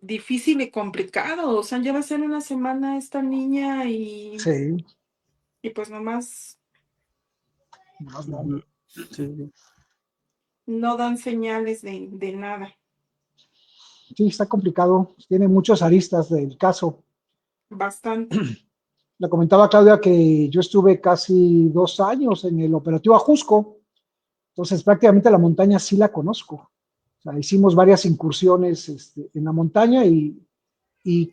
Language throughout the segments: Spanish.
difícil y complicado. O sea, ya va a ser una semana esta niña Sí, y pues nomás más no. Ujú. Sí, no dan señales de nada. Sí, está complicado. Tiene muchos aristas del caso. Bastante. Le comentaba a Claudia que yo estuve casi 2 años en el operativo Ajusco, entonces prácticamente la montaña sí la conozco. O sea, hicimos varias incursiones en la montaña y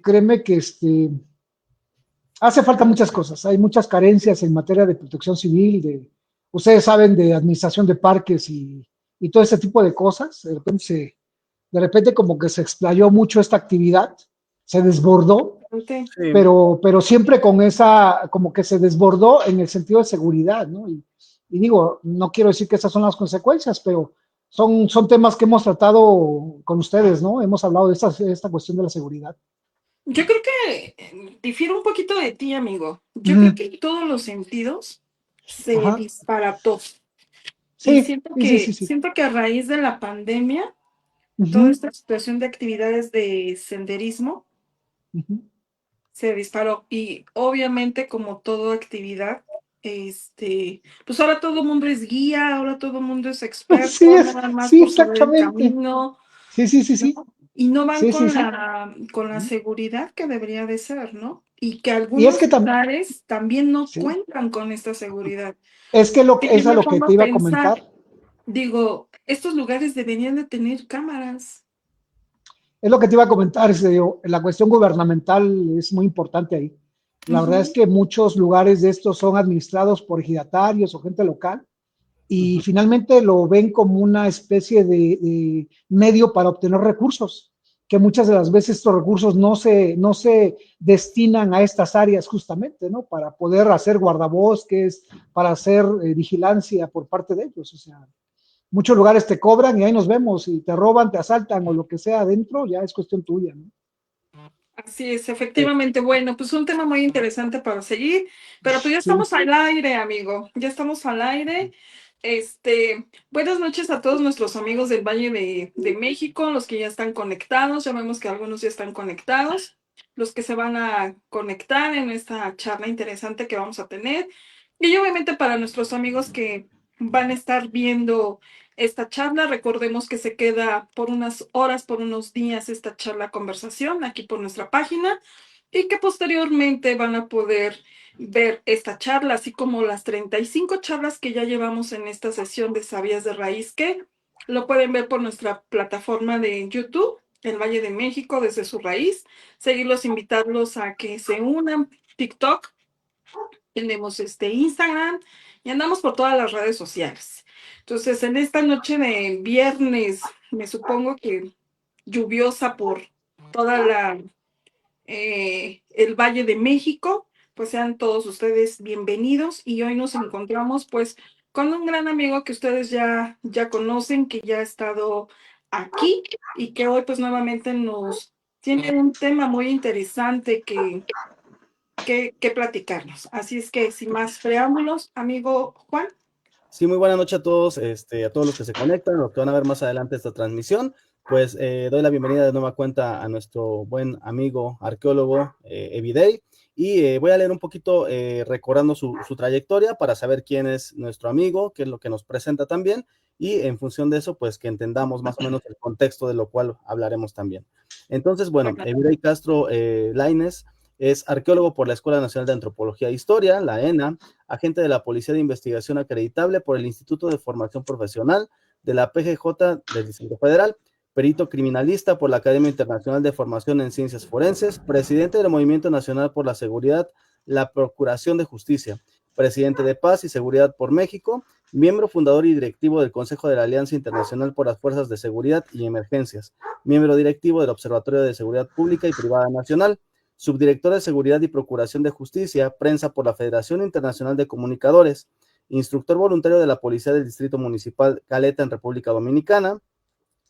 créeme que hace falta muchas cosas. Hay muchas carencias en materia de protección civil, ustedes saben, de administración de parques y todo ese tipo de cosas. De repente como que se explayó mucho esta actividad, se desbordó, sí. pero siempre con esa, como que se desbordó en el sentido de seguridad, ¿no? Y digo, no quiero decir que esas son las consecuencias, pero son temas que hemos tratado con ustedes, ¿no? Hemos hablado de esta cuestión de la seguridad. Yo creo que difiero un poquito de ti, amigo. Yo creo Ujú. que en todos los sentidos se Ajá. disparató. Y Sí, sí, sí, sí, sí. siento que a raíz de la pandemia, toda Ujú, esta situación de actividades de senderismo ujú. se disparó. Y obviamente, como toda actividad, pues ahora todo el mundo es guía, ahora todo el mundo es Sí, experto, nada más sí, por saber el exactamente. camino, Sí, sí, sí, ¿no? sí. Y no van Sí, sí, sí. con la seguridad que debería de ser, ¿no? Y que Y es algunos que lugares también no sí, cuentan con esta seguridad. es que Y yo es a me lo que pongo te a iba a pensar, comentar. digo, estos lugares deberían de tener cámaras. Es lo que te iba a comentar, la cuestión gubernamental es muy importante ahí. La verdad es Ujú. que muchos lugares de estos son administrados por ejidatarios o gente local y Ujú. finalmente lo ven como una especie de medio para obtener recursos, que muchas de las veces estos recursos no se destinan a estas áreas justamente, ¿no? Para poder hacer guardabosques, para hacer vigilancia por parte de ellos. O sea, muchos lugares te cobran y ahí nos vemos, y te roban, te asaltan o lo que sea adentro, ya es cuestión tuya, ¿no? Así es, Sí. efectivamente. Bueno, pues un tema muy interesante para seguir, pero pues ya Sí, estamos al aire, amigo. Ya estamos al aire. Buenas noches a todos nuestros amigos del Valle de México, los que ya están conectados. Ya vemos que algunos ya están conectados, los que se van a conectar en esta charla interesante que vamos a tener. Y obviamente para nuestros amigos que van a estar viendo esta charla. Recordemos que se queda por unas horas, por unos días esta charla conversación aquí por nuestra página y que posteriormente van a poder ver esta charla, así como las 35 charlas que ya llevamos en esta sesión de Sabías de Raíz, que lo pueden ver por nuestra plataforma de YouTube, El Valle de México desde su raíz. Seguirlos, invitarlos a que se unan. TikTok, tenemos Instagram y andamos por todas las redes sociales. Entonces, en esta noche de viernes, me supongo que lluviosa por toda el Valle de México, pues sean todos ustedes bienvenidos y hoy nos encontramos pues con un gran amigo que ustedes ya conocen, que ya ha estado aquí y que hoy pues nuevamente nos tiene un tema muy interesante que platicarnos. Así es que sin más preámbulos, amigo Juan. Sí, muy buena noche a todos, a todos los que se conectan, los que van a ver más adelante esta transmisión. Pues doy la bienvenida de nueva cuenta a nuestro buen amigo arqueólogo Evidey y voy a leer un poquito recordando su trayectoria para saber quién es nuestro amigo, qué es lo que nos presenta también y en función de eso, pues que entendamos más o menos el contexto de lo cual hablaremos también. Entonces, bueno, Evidey Castro Lainez es arqueólogo por la Escuela Nacional de Antropología e Historia, la ENA, agente de la Policía de Investigación acreditable por el Instituto de Formación Profesional de la PGJ del Distrito Federal, perito criminalista por la Academia Internacional de Formación en Ciencias Forenses, presidente del Movimiento Nacional por la Seguridad, la Procuración de Justicia, presidente de Paz y Seguridad por México, miembro fundador y directivo del Consejo de la Alianza Internacional por las Fuerzas de Seguridad y Emergencias, miembro directivo del Observatorio de Seguridad Pública y Privada Nacional, subdirector de Seguridad y Procuración de Justicia, prensa por la Federación Internacional de Comunicadores, instructor voluntario de la Policía del Distrito Municipal Caleta en República Dominicana,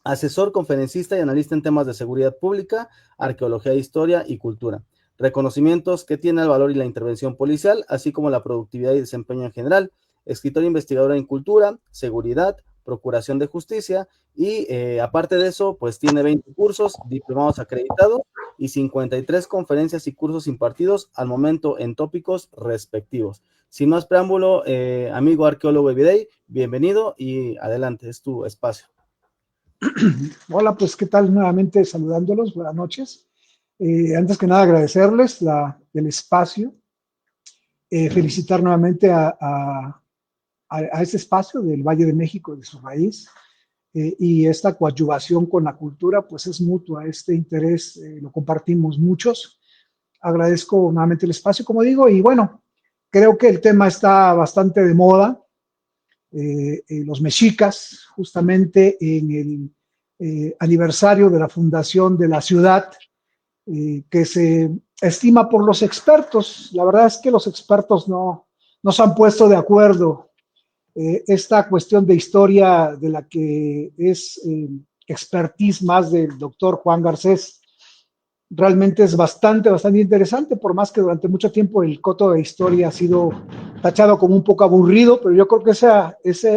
asesor, conferencista y analista en temas de seguridad pública, arqueología, historia y cultura. Reconocimientos que tiene el valor y la intervención policial, así como la productividad y desempeño en general, escritor e investigador en cultura, seguridad, Procuración de Justicia, y aparte de eso, pues tiene 20 cursos, diplomados acreditados y 53 conferencias y cursos impartidos al momento en tópicos respectivos. Sin más preámbulo, amigo arqueólogo Evidey, bienvenido y adelante, es tu espacio. Hola, pues qué tal, nuevamente saludándolos, buenas noches. Antes que nada agradecerles el espacio, felicitar nuevamente a este espacio del Valle de México, de su raíz, y esta coadyuvación con la cultura, pues es mutua, este interés lo compartimos muchos. Agradezco nuevamente el espacio, como digo, y bueno, creo que el tema está bastante de moda. Los mexicas, justamente en el aniversario de la fundación de la ciudad, que se estima por los expertos. La verdad es que los expertos no se han puesto de acuerdo. Esta cuestión de historia de la que es expertise más del doctor Juan Garcés, realmente es bastante interesante, por más que durante mucho tiempo el coto de historia ha sido tachado como un poco aburrido, pero yo creo que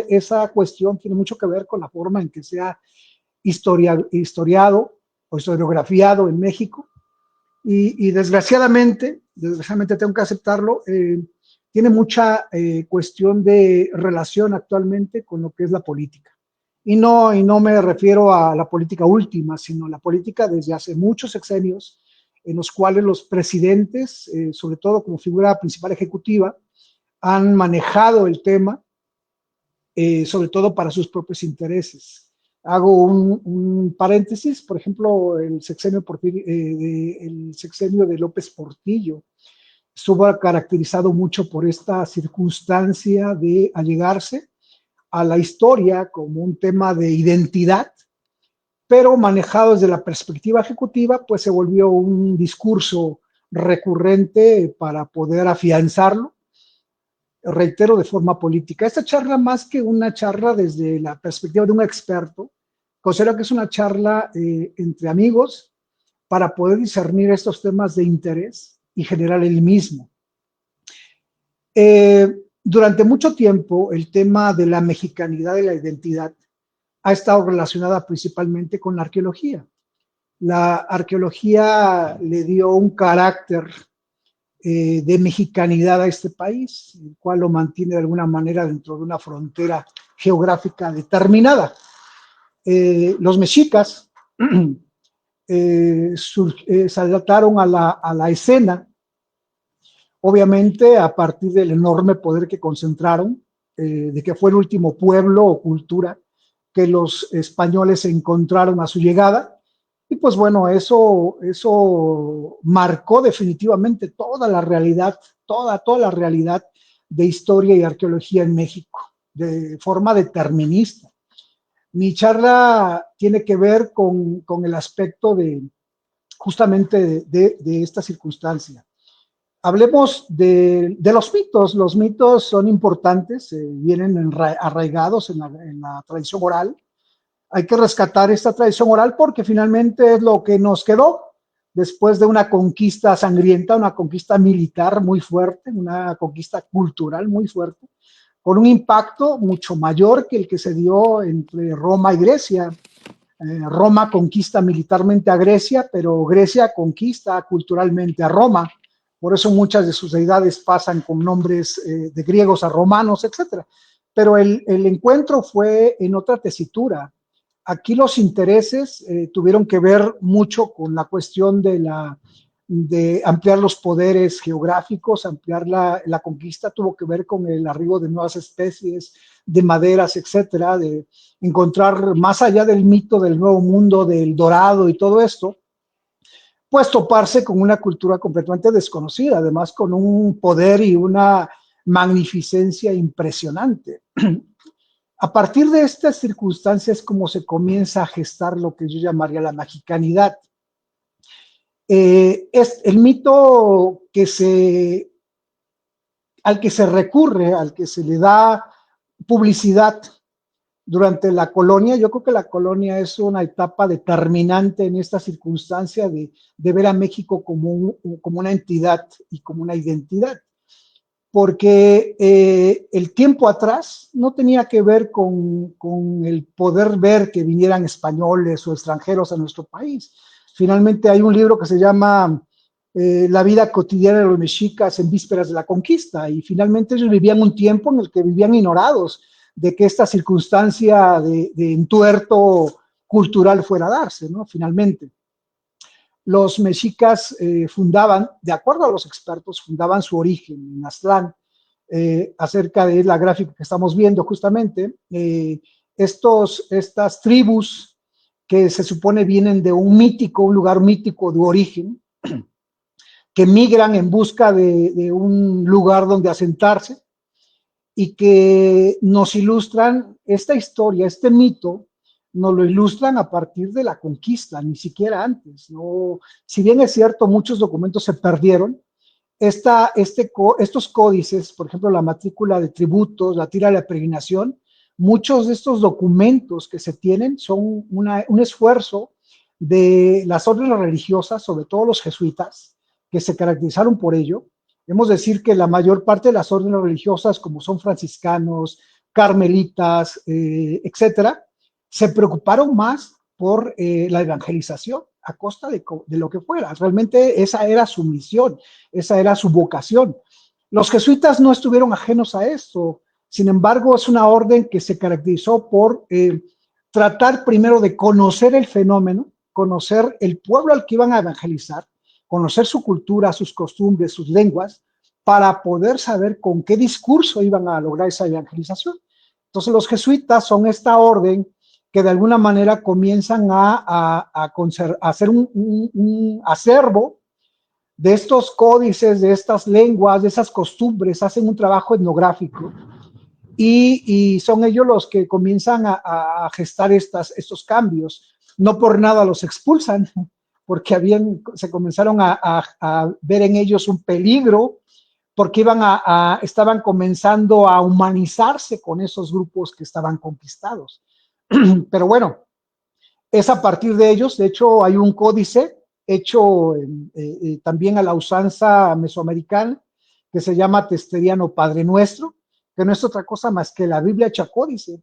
esa cuestión tiene mucho que ver con la forma en que se ha historiado o historiografiado en México, y desgraciadamente tengo que aceptarlo, tiene mucha cuestión de relación actualmente con lo que es la política. Y no me refiero a la política última, sino la política desde hace muchos sexenios, en los cuales los presidentes, sobre todo como figura principal ejecutiva, han manejado el tema, sobre todo para sus propios intereses. Hago un paréntesis, por ejemplo, el sexenio de López Portillo estuvo caracterizado mucho por esta circunstancia de allegarse a la historia como un tema de identidad, pero manejado desde la perspectiva ejecutiva, pues se volvió un discurso recurrente para poder afianzarlo, reitero, de forma política. Esta charla, más que una charla desde la perspectiva de un experto, considero que es una charla entre amigos para poder discernir estos temas de interés y generar el mismo. Durante mucho tiempo, el tema de la mexicanidad y la identidad ha estado relacionada principalmente con la arqueología. La arqueología le dio un carácter de mexicanidad a este país, el cual lo mantiene de alguna manera dentro de una frontera geográfica determinada. Los mexicas saltaron a la escena, obviamente a partir del enorme poder que concentraron, de que fue el último pueblo o cultura que los españoles encontraron a su llegada. Y pues bueno, eso marcó definitivamente toda la realidad, toda la realidad de historia y arqueología en México, de forma determinista. Mi charla tiene que ver con el aspecto justamente de esta circunstancia. Hablemos de los mitos. Los mitos son importantes, vienen arraigados en la tradición oral. Hay que rescatar esta tradición oral porque finalmente es lo que nos quedó después de una conquista sangrienta, una conquista militar muy fuerte, una conquista cultural muy fuerte, con un impacto mucho mayor que el que se dio entre Roma y Grecia. Roma conquista militarmente a Grecia, pero Grecia conquista culturalmente a Roma. Por eso muchas de sus deidades pasan con nombres de griegos a romanos, etc. Pero el encuentro fue en otra tesitura. Aquí los intereses tuvieron que ver mucho con la cuestión de ampliar los poderes geográficos, ampliar la conquista, tuvo que ver con el arribo de nuevas especies, de maderas, etcétera, de encontrar más allá del mito del Nuevo Mundo, del Dorado y todo esto, pues toparse con una cultura completamente desconocida, además con un poder y una magnificencia impresionante. A partir de estas circunstancias, como se comienza a gestar lo que yo llamaría la mexicanidad. Es el mito al que se recurre, al que se le da publicidad durante la colonia. Yo creo que la colonia es una etapa determinante en esta circunstancia de ver a México como una entidad y como una identidad. porque el tiempo atrás no tenía que ver con el poder ver que vinieran españoles o extranjeros a nuestro país. Finalmente hay un libro que se llama La vida cotidiana de los mexicas en vísperas de la conquista, y finalmente ellos vivían un tiempo en el que vivían ignorados de que esta circunstancia de entuerto cultural fuera a darse, ¿no? Finalmente. Los mexicas fundaban, de acuerdo a los expertos, fundaban su origen en Aztlán, acerca de la gráfica que estamos viendo justamente, estas tribus que se supone vienen de un lugar mítico de origen, que migran en busca de un lugar donde asentarse, y que nos ilustran esta historia, este mito, nos lo ilustran a partir de la conquista, ni siquiera antes, ¿no? Si bien es cierto, muchos documentos se perdieron, estos códices, por ejemplo, la matrícula de tributos, la tira de la peregrinación, muchos de estos documentos que se tienen son un esfuerzo de las órdenes religiosas, sobre todo los jesuitas, que se caracterizaron por ello. Debemos decir que la mayor parte de las órdenes religiosas, como son franciscanos, carmelitas, etcétera, se preocuparon más por la evangelización a costa de lo que fuera. Realmente esa era su misión, esa era su vocación. Los jesuitas no estuvieron ajenos a esto. Sin embargo, es una orden que se caracterizó por tratar primero de conocer el fenómeno, conocer el pueblo al que iban a evangelizar, conocer su cultura, sus costumbres, sus lenguas, para poder saber con qué discurso iban a lograr esa evangelización. Entonces los jesuitas son esta orden que de alguna manera comienzan a hacer un acervo de estos códices, de estas lenguas, de esas costumbres, hacen un trabajo etnográfico, y son ellos los que comienzan a gestar estos cambios. No por nada los expulsan, porque se comenzaron a ver en ellos un peligro, porque estaban comenzando a humanizarse con esos grupos que estaban conquistados. Pero bueno, es a partir de ellos. De hecho, hay un códice hecho también a la usanza mesoamericana, que se llama Testeriano Padre Nuestro, que no es otra cosa más que la Biblia hecha códice.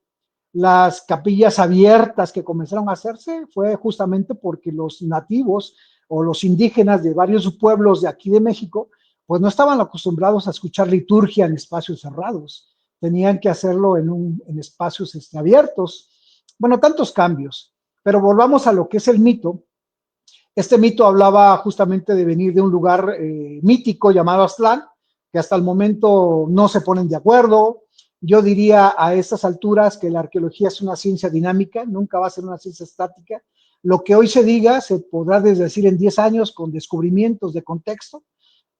Las capillas abiertas que comenzaron a hacerse fue justamente porque los nativos o los indígenas de varios pueblos de aquí de México, pues no estaban acostumbrados a escuchar liturgia en espacios cerrados, tenían que hacerlo en espacios abiertos. Bueno, tantos cambios, pero volvamos a lo que es el mito. Este mito hablaba justamente de venir de un lugar mítico llamado Aztlán, que hasta el momento no se ponen de acuerdo. Yo diría a estas alturas que la arqueología es una ciencia dinámica, nunca va a ser una ciencia estática. Lo que hoy se diga se podrá desdecir en 10 años con descubrimientos de contexto.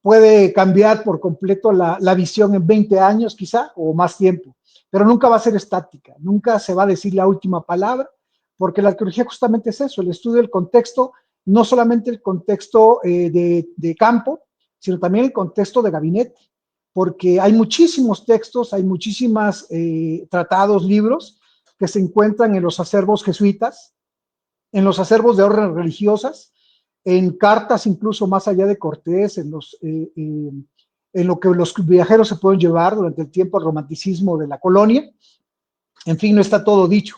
Puede cambiar por completo la visión en 20 años quizá, o más tiempo, pero nunca va a ser estática, nunca se va a decir la última palabra, porque la arqueología justamente es eso, el estudio del contexto, no solamente el contexto de campo, sino también el contexto de gabinete, porque hay muchísimos textos, hay muchísimas tratados, libros, que se encuentran en los acervos jesuitas, en los acervos de órdenes religiosas, en cartas incluso más allá de Cortés, en lo que los viajeros se pueden llevar durante el tiempo del romanticismo de la colonia. En fin, no está todo dicho.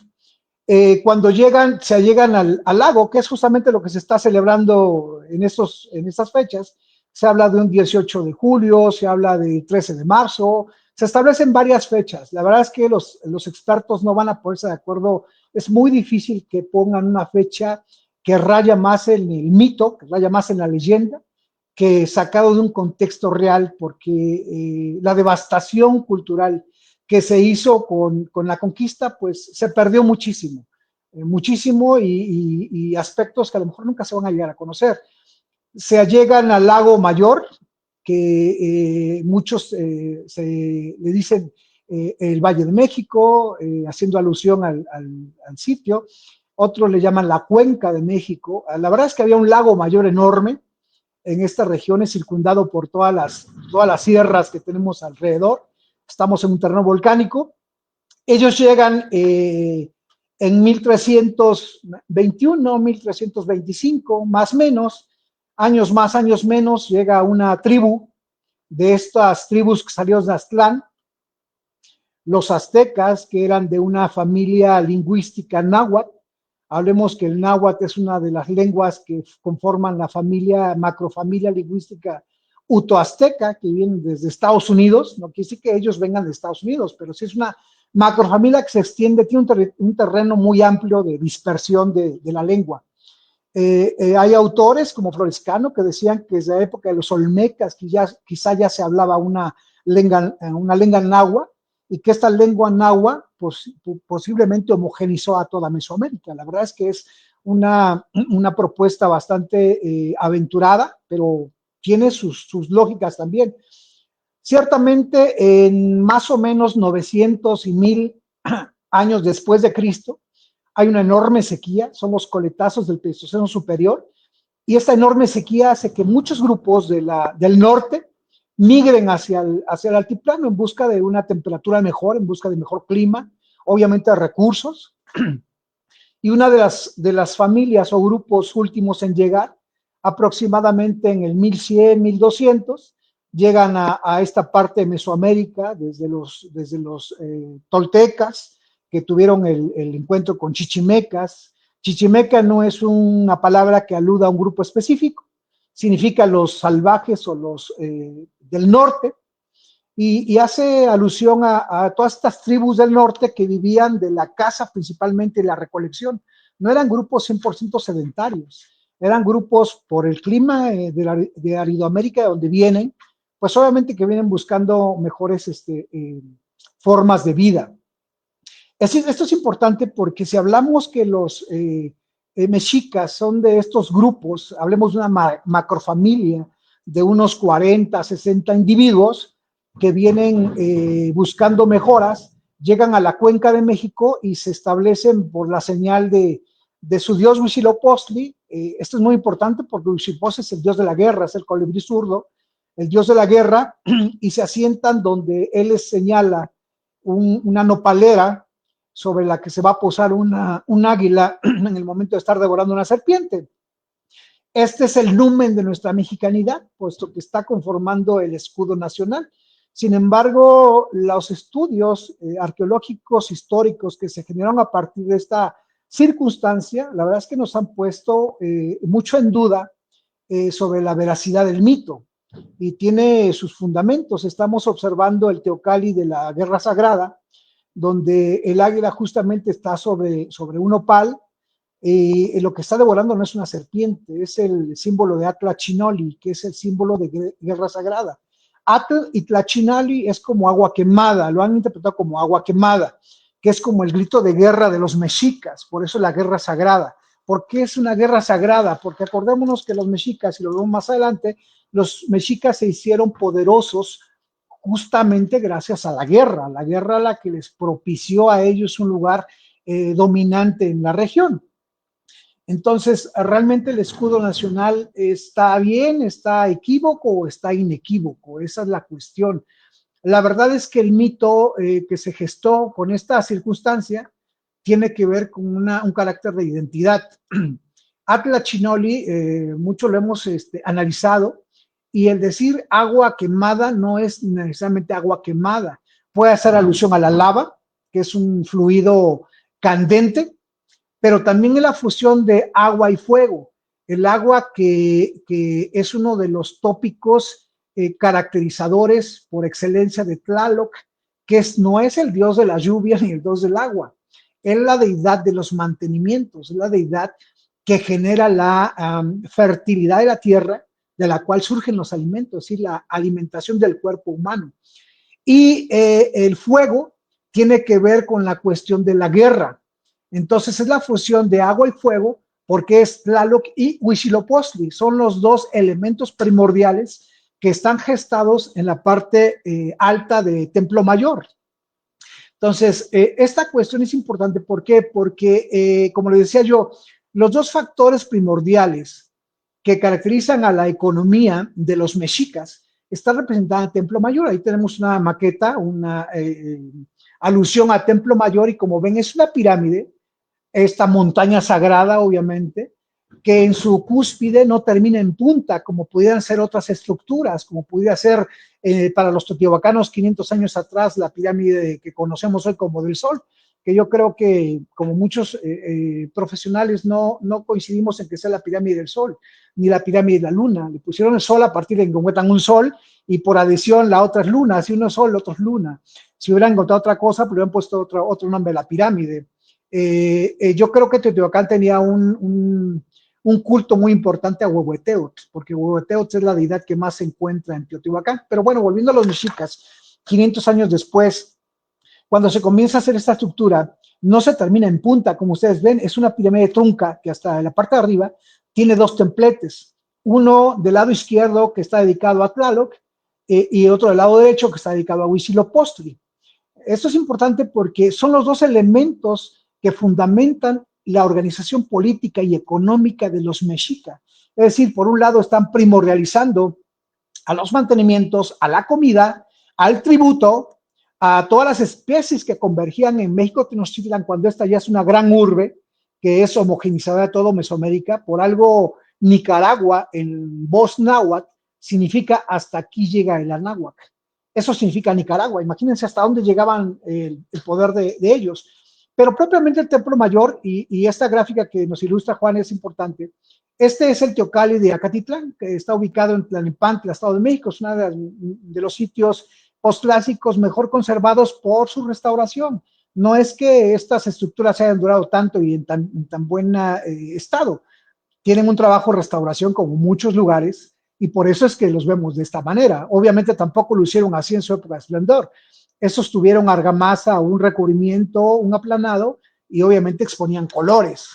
Cuando se llegan al lago, que es justamente lo que se está celebrando en estas fechas, se habla de un 18 de julio, se habla de 13 de marzo, se establecen varias fechas. La verdad es que los expertos no van a ponerse de acuerdo, es muy difícil que pongan una fecha que raya más en el mito, que raya más en la leyenda, que sacado de un contexto real, porque la devastación cultural que se hizo con la conquista, pues se perdió muchísimo, muchísimo, y aspectos que a lo mejor nunca se van a llegar a conocer. Se llegan al lago Mayor, que muchos le dicen el Valle de México, haciendo alusión al sitio. Otros le llaman la Cuenca de México. La verdad es que había un lago Mayor enorme en estas regiones, circundado por todas las sierras que tenemos alrededor. Estamos en un terreno volcánico. Ellos llegan en 1321, 1325, más o menos, años más, años menos, llega una tribu de estas tribus que salieron de Aztlán, los aztecas, que eran de una familia lingüística náhuatl. Hablemos que el náhuatl es una de las lenguas que conforman la macrofamilia lingüística utoazteca, que viene desde Estados Unidos. No quiere decir que ellos vengan de Estados Unidos, pero sí es una macrofamilia que se extiende, tiene un terreno muy amplio de dispersión de la lengua. Hay autores como Florescano que decían que desde la época de los olmecas quizá ya se hablaba una lengua náhuatl, y que esta lengua náhuatl posiblemente homogenizó a toda Mesoamérica. La verdad es que es una propuesta bastante aventurada, pero tiene sus lógicas también. Ciertamente, en más o menos 900 y 1000 años después de Cristo, hay una enorme sequía, son los coletazos del Pleistoceno superior, y esta enorme sequía hace que muchos grupos del norte migren hacia el altiplano en busca de una temperatura mejor, en busca de mejor clima, obviamente de recursos. Y una de las familias o grupos últimos en llegar, aproximadamente en el 1100, 1200, llegan a esta parte de Mesoamérica desde los toltecas, que tuvieron el encuentro con chichimecas. Chichimeca no es una palabra que aluda a un grupo específico, significa los salvajes o los del norte, y hace alusión a todas estas tribus del norte que vivían de la caza principalmente y la recolección. No eran grupos 100% sedentarios, eran grupos por el clima de Aridoamérica, de donde vienen, pues obviamente que vienen buscando mejores formas de vida. Esto es importante porque si hablamos que los mexicas son de estos grupos, hablemos de una macrofamilia de unos 40, 60 individuos que vienen buscando mejoras, llegan a la cuenca de México y se establecen por la señal de su dios Huitzilopochtli. Esto es muy importante porque Huitzilopochtli es el dios de la guerra, es el colibrí zurdo, el dios de la guerra, y se asientan donde él les señala una nopalera sobre la que se va a posar un águila en el momento de estar devorando una serpiente. Este es el numen de nuestra mexicanidad, puesto que está conformando el escudo nacional. Sin embargo, los estudios arqueológicos históricos que se generaron a partir de esta circunstancia, la verdad es que nos han puesto mucho en duda sobre la veracidad del mito, y tiene sus fundamentos. Estamos observando el Teocalli de la Guerra Sagrada, donde el águila justamente está sobre un opal, y lo que está devorando no es una serpiente, es el símbolo de Atlachinoli, que es el símbolo de guerra sagrada. Atl y Tlachinali es como agua quemada, lo han interpretado como agua quemada, que es como el grito de guerra de los mexicas, por eso la guerra sagrada. ¿Por qué es una guerra sagrada? Porque acordémonos que los mexicas, y lo vemos más adelante, los mexicas se hicieron poderosos justamente gracias a la guerra la que les propició a ellos un lugar dominante en la región. Entonces, ¿realmente el escudo nacional está bien, está equívoco o está inequívoco? Esa es la cuestión. La verdad es que el mito que se gestó con esta circunstancia tiene que ver con un carácter de identidad. Atlachinoli, mucho lo hemos analizado, y el decir agua quemada no es necesariamente agua quemada. Puede hacer alusión a la lava, que es un fluido candente, pero también es la fusión de agua y fuego. El agua que es uno de los tópicos caracterizadores por excelencia de Tlaloc, que no es el dios de la lluvia ni el dios del agua, es la deidad de los mantenimientos, es la deidad que genera la fertilidad de la tierra, de la cual surgen los alimentos, es decir, la alimentación del cuerpo humano. Y el fuego tiene que ver con la cuestión de la guerra. Entonces es la fusión de agua y fuego, porque es Tlaloc y Huitzilopochtli, son los dos elementos primordiales que están gestados en la parte alta de Templo Mayor. Entonces, esta cuestión es importante. ¿Por qué? Porque, como le decía yo, los dos factores primordiales que caracterizan a la economía de los mexicas están representados en Templo Mayor. Ahí tenemos una maqueta, una alusión a Templo Mayor, y como ven es una pirámide, esta montaña sagrada, obviamente, que en su cúspide no termina en punta, como pudieran ser otras estructuras, como pudiera ser para los teotihuacanos 500 años atrás la pirámide que conocemos hoy como del Sol, que yo creo que como muchos profesionales no coincidimos en que sea la pirámide del Sol, ni la pirámide de la Luna. Le pusieron el Sol a partir de que encuentran un Sol y por adición la otra es Luna, si uno es Sol, el otro es Luna. Si hubieran encontrado otra cosa, pues hubieran puesto otro nombre, la pirámide. Yo creo que Teotihuacán tenía un culto muy importante a Huehueteotl, porque Huehueteotl es la deidad que más se encuentra en Teotihuacán. Pero bueno, volviendo a los mexicas, 500 años después, cuando se comienza a hacer esta estructura, no se termina en punta, como ustedes ven, es una pirámide trunca que hasta la parte de arriba tiene dos templetes, uno del lado izquierdo que está dedicado a Tlaloc y otro del lado derecho que está dedicado a Huitzilopochtli. Esto es importante porque son los dos elementos que fundamentan la organización política y económica de los mexicas. Es decir, por un lado están primordializando a los mantenimientos, a la comida, al tributo, a todas las especies que convergían en México Tenochtitlan cuando esta ya es una gran urbe que es homogenizada de todo Mesoamérica. Por algo Nicaragua en voz náhuatl significa hasta aquí llega el anáhuac. Eso significa Nicaragua. Imagínense hasta dónde llegaban el poder de ellos. Pero propiamente el Templo Mayor, y esta gráfica que nos ilustra Juan es importante. Este es el Teocalli de Acatitlán, que está ubicado en Tlalnepantla, Estado de México. Es uno de los sitios postclásicos mejor conservados por su restauración. No es que estas estructuras hayan durado tanto y en tan buen estado. Tienen un trabajo de restauración como muchos lugares y por eso es que los vemos de esta manera. Obviamente tampoco lo hicieron así en su época de esplendor. Esos tuvieron argamasa, un recubrimiento, un aplanado y obviamente exponían colores.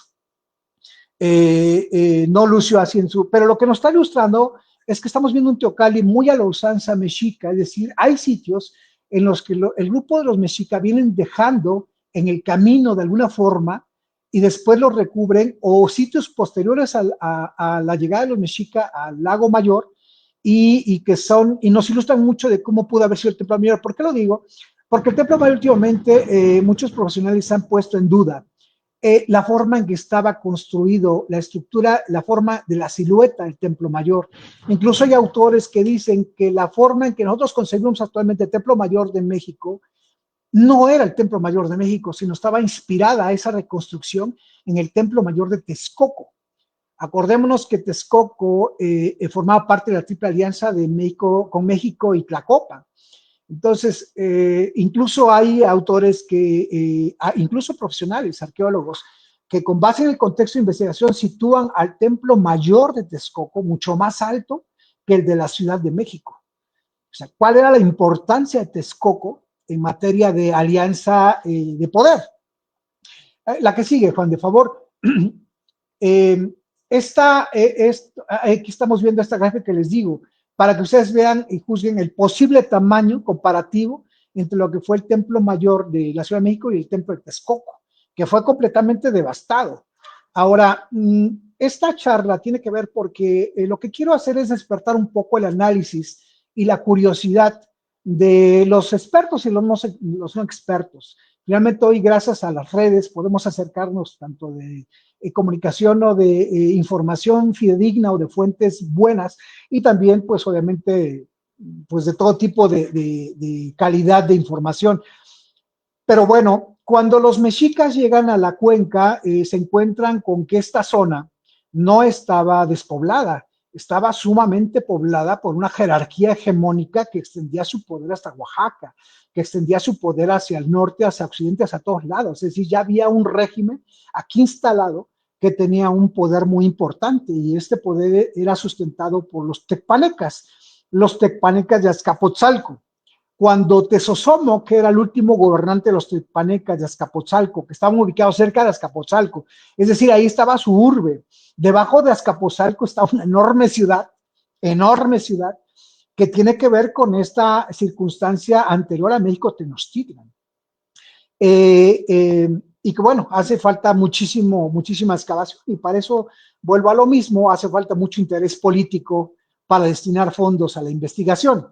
No lució así en su... Pero lo que nos está ilustrando es que estamos viendo un Teocalli muy a la usanza mexica, es decir, hay sitios en los que el grupo de los mexicas vienen dejando en el camino de alguna forma y después los recubren, o sitios posteriores a la llegada de los mexicas al Lago Mayor, y que son, y nos ilustran mucho de cómo pudo haber sido el Templo Mayor. ¿Por qué lo digo? Porque el Templo Mayor últimamente muchos profesionales han puesto en duda la forma en que estaba construido, la estructura, la forma de la silueta del Templo Mayor. Incluso hay autores que dicen que la forma en que nosotros concebimos actualmente el Templo Mayor de México no era el Templo Mayor de México, sino estaba inspirada esa reconstrucción en el Templo Mayor de Texcoco. Acordémonos que Texcoco formaba parte de la Triple Alianza de México, con México y Tlacopan. Entonces, incluso hay autores que, incluso profesionales, arqueólogos, que con base en el contexto de investigación sitúan al Templo Mayor de Texcoco mucho más alto que el de la Ciudad de México. O sea, ¿cuál era la importancia de Texcoco en materia de alianza de poder? La que sigue, Juan, de favor. Aquí estamos viendo esta gráfica que les digo, para que ustedes vean y juzguen el posible tamaño comparativo entre lo que fue el Templo Mayor de la Ciudad de México y el Templo de Texcoco, que fue completamente devastado. Ahora, esta charla tiene que ver porque lo que quiero hacer es despertar un poco el análisis y la curiosidad de los expertos y los no expertos. Realmente hoy, gracias a las redes, podemos acercarnos tanto de comunicación o de información fidedigna o de fuentes buenas y también, pues obviamente, pues de todo tipo de calidad de información. Pero bueno, cuando los mexicas llegan a la cuenca, se encuentran con que esta zona no estaba despoblada, estaba sumamente poblada por una jerarquía hegemónica que extendía su poder hasta Oaxaca, que extendía su poder hacia el norte, hacia occidente, hacia todos lados. Es decir, ya había un régimen aquí instalado que tenía un poder muy importante y este poder era sustentado por los tecpanecas de Azcapotzalco. Cuando Tezosomo, que era el último gobernante de los tecpanecas de Azcapotzalco, que estaban ubicados cerca de Azcapotzalco, es decir, ahí estaba su urbe, debajo de Azcapotzalco estaba una enorme ciudad, que tiene que ver con esta circunstancia anterior a México Tenochtitlan. Y que bueno, hace falta muchísima excavación y para eso vuelvo a lo mismo, hace falta mucho interés político para destinar fondos a la investigación.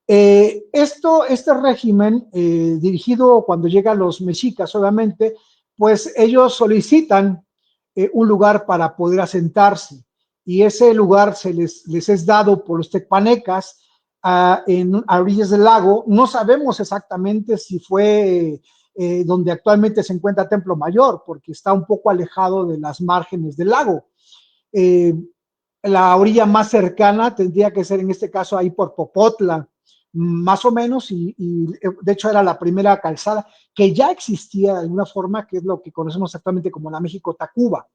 Este régimen, dirigido cuando llegan los mexicas, obviamente, pues ellos solicitan un lugar para poder asentarse. Y ese lugar les es dado por los tecpanecas a orillas del lago. No sabemos exactamente si fue donde actualmente se encuentra Templo Mayor, porque está un poco alejado de las márgenes del lago. La orilla más cercana tendría que ser en este caso ahí por Popotla, más o menos, y de hecho era la primera calzada que ya existía de alguna forma, que es lo que conocemos actualmente como la México-Tacuba.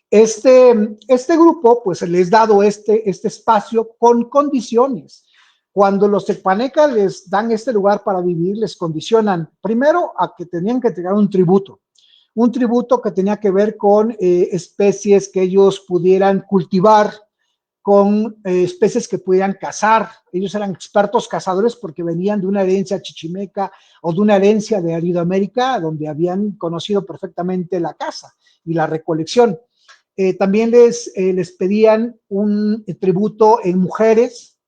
Este grupo, pues les dado este espacio con condiciones. Cuando los tecpanecas les dan este lugar para vivir, les condicionan primero a que tenían que entregar un tributo que tenía que ver con especies que ellos pudieran cultivar, con especies que pudieran cazar. Ellos eran expertos cazadores porque venían de una herencia chichimeca o de una herencia de Aridoamérica, donde habían conocido perfectamente la caza y la recolección. También les pedían un tributo en mujeres,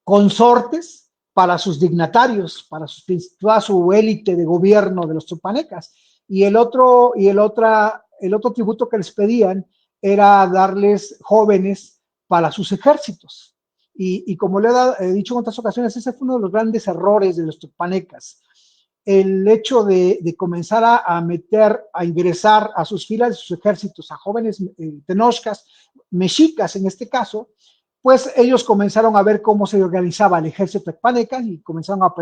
consortes para sus dignatarios, para toda su élite de gobierno de los tupanecas. Y el otro tributo que les pedían era darles jóvenes para sus ejércitos. Y como le he dicho en otras ocasiones, ese fue uno de los grandes errores de los tupanecas. El hecho de comenzar a ingresar a sus filas de sus ejércitos a jóvenes tenochcas, mexicas en este caso, pues ellos comenzaron a ver cómo se organizaba el ejército tecpaneca y comenzaron a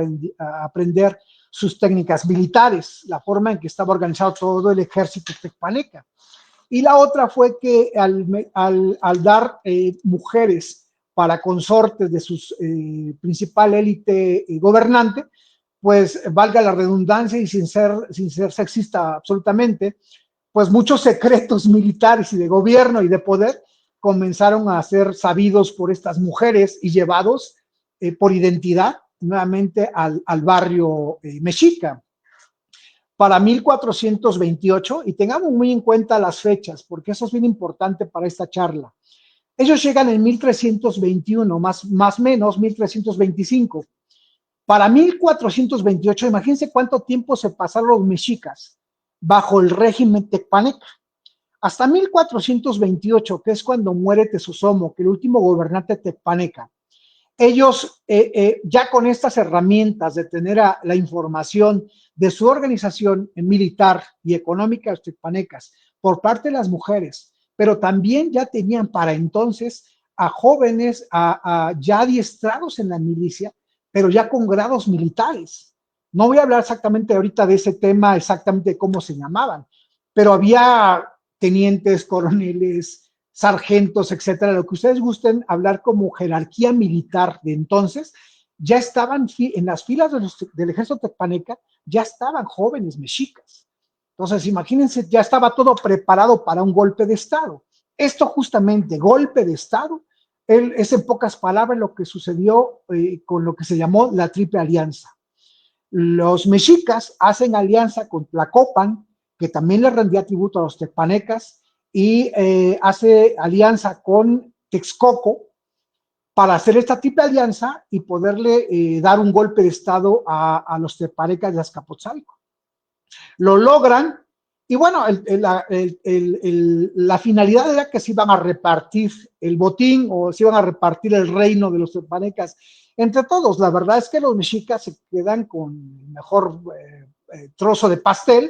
aprender sus técnicas militares, la forma en que estaba organizado todo el ejército tecpaneca. Y la otra fue que al dar mujeres para consortes de su principal élite gobernante, pues valga la redundancia y sin ser sexista absolutamente, pues muchos secretos militares y de gobierno y de poder comenzaron a ser sabidos por estas mujeres y llevados por identidad nuevamente al barrio mexica. Para 1428, y tengamos muy en cuenta las fechas, porque eso es bien importante para esta charla. Ellos llegan en 1321, más o menos 1325. Para 1428, imagínense cuánto tiempo se pasaron los mexicas bajo el régimen tecpaneca. Hasta 1428, que es cuando muere Tezosomo, que el último gobernante tecpaneca, ellos ya con estas herramientas de tener la información de su organización militar y económica de los tecpanecas por parte de las mujeres, pero también ya tenían para entonces a jóvenes ya adiestrados en la milicia, pero ya con grados militares. No voy a hablar exactamente ahorita de ese tema, exactamente cómo se llamaban, pero había tenientes, coroneles, sargentos, etcétera, lo que ustedes gusten hablar como jerarquía militar de entonces, ya estaban en las filas del ejército tecpaneca, ya estaban jóvenes mexicas. Entonces, imagínense, ya estaba todo preparado para un golpe de Estado. Esto justamente, golpe de Estado, es en pocas palabras lo que sucedió con lo que se llamó la Triple Alianza. Los mexicas hacen alianza con Tlacopan, que también le rendía tributo a los tecpanecas, y hace alianza con Texcoco para hacer esta triple alianza y poderle dar un golpe de Estado a los tecpanecas de Azcapotzalco. Lo logran y bueno, la finalidad era que se iban a repartir el botín o se iban a repartir el reino de los tecpanecas entre todos. La verdad es que los mexicas se quedan con el mejor trozo de pastel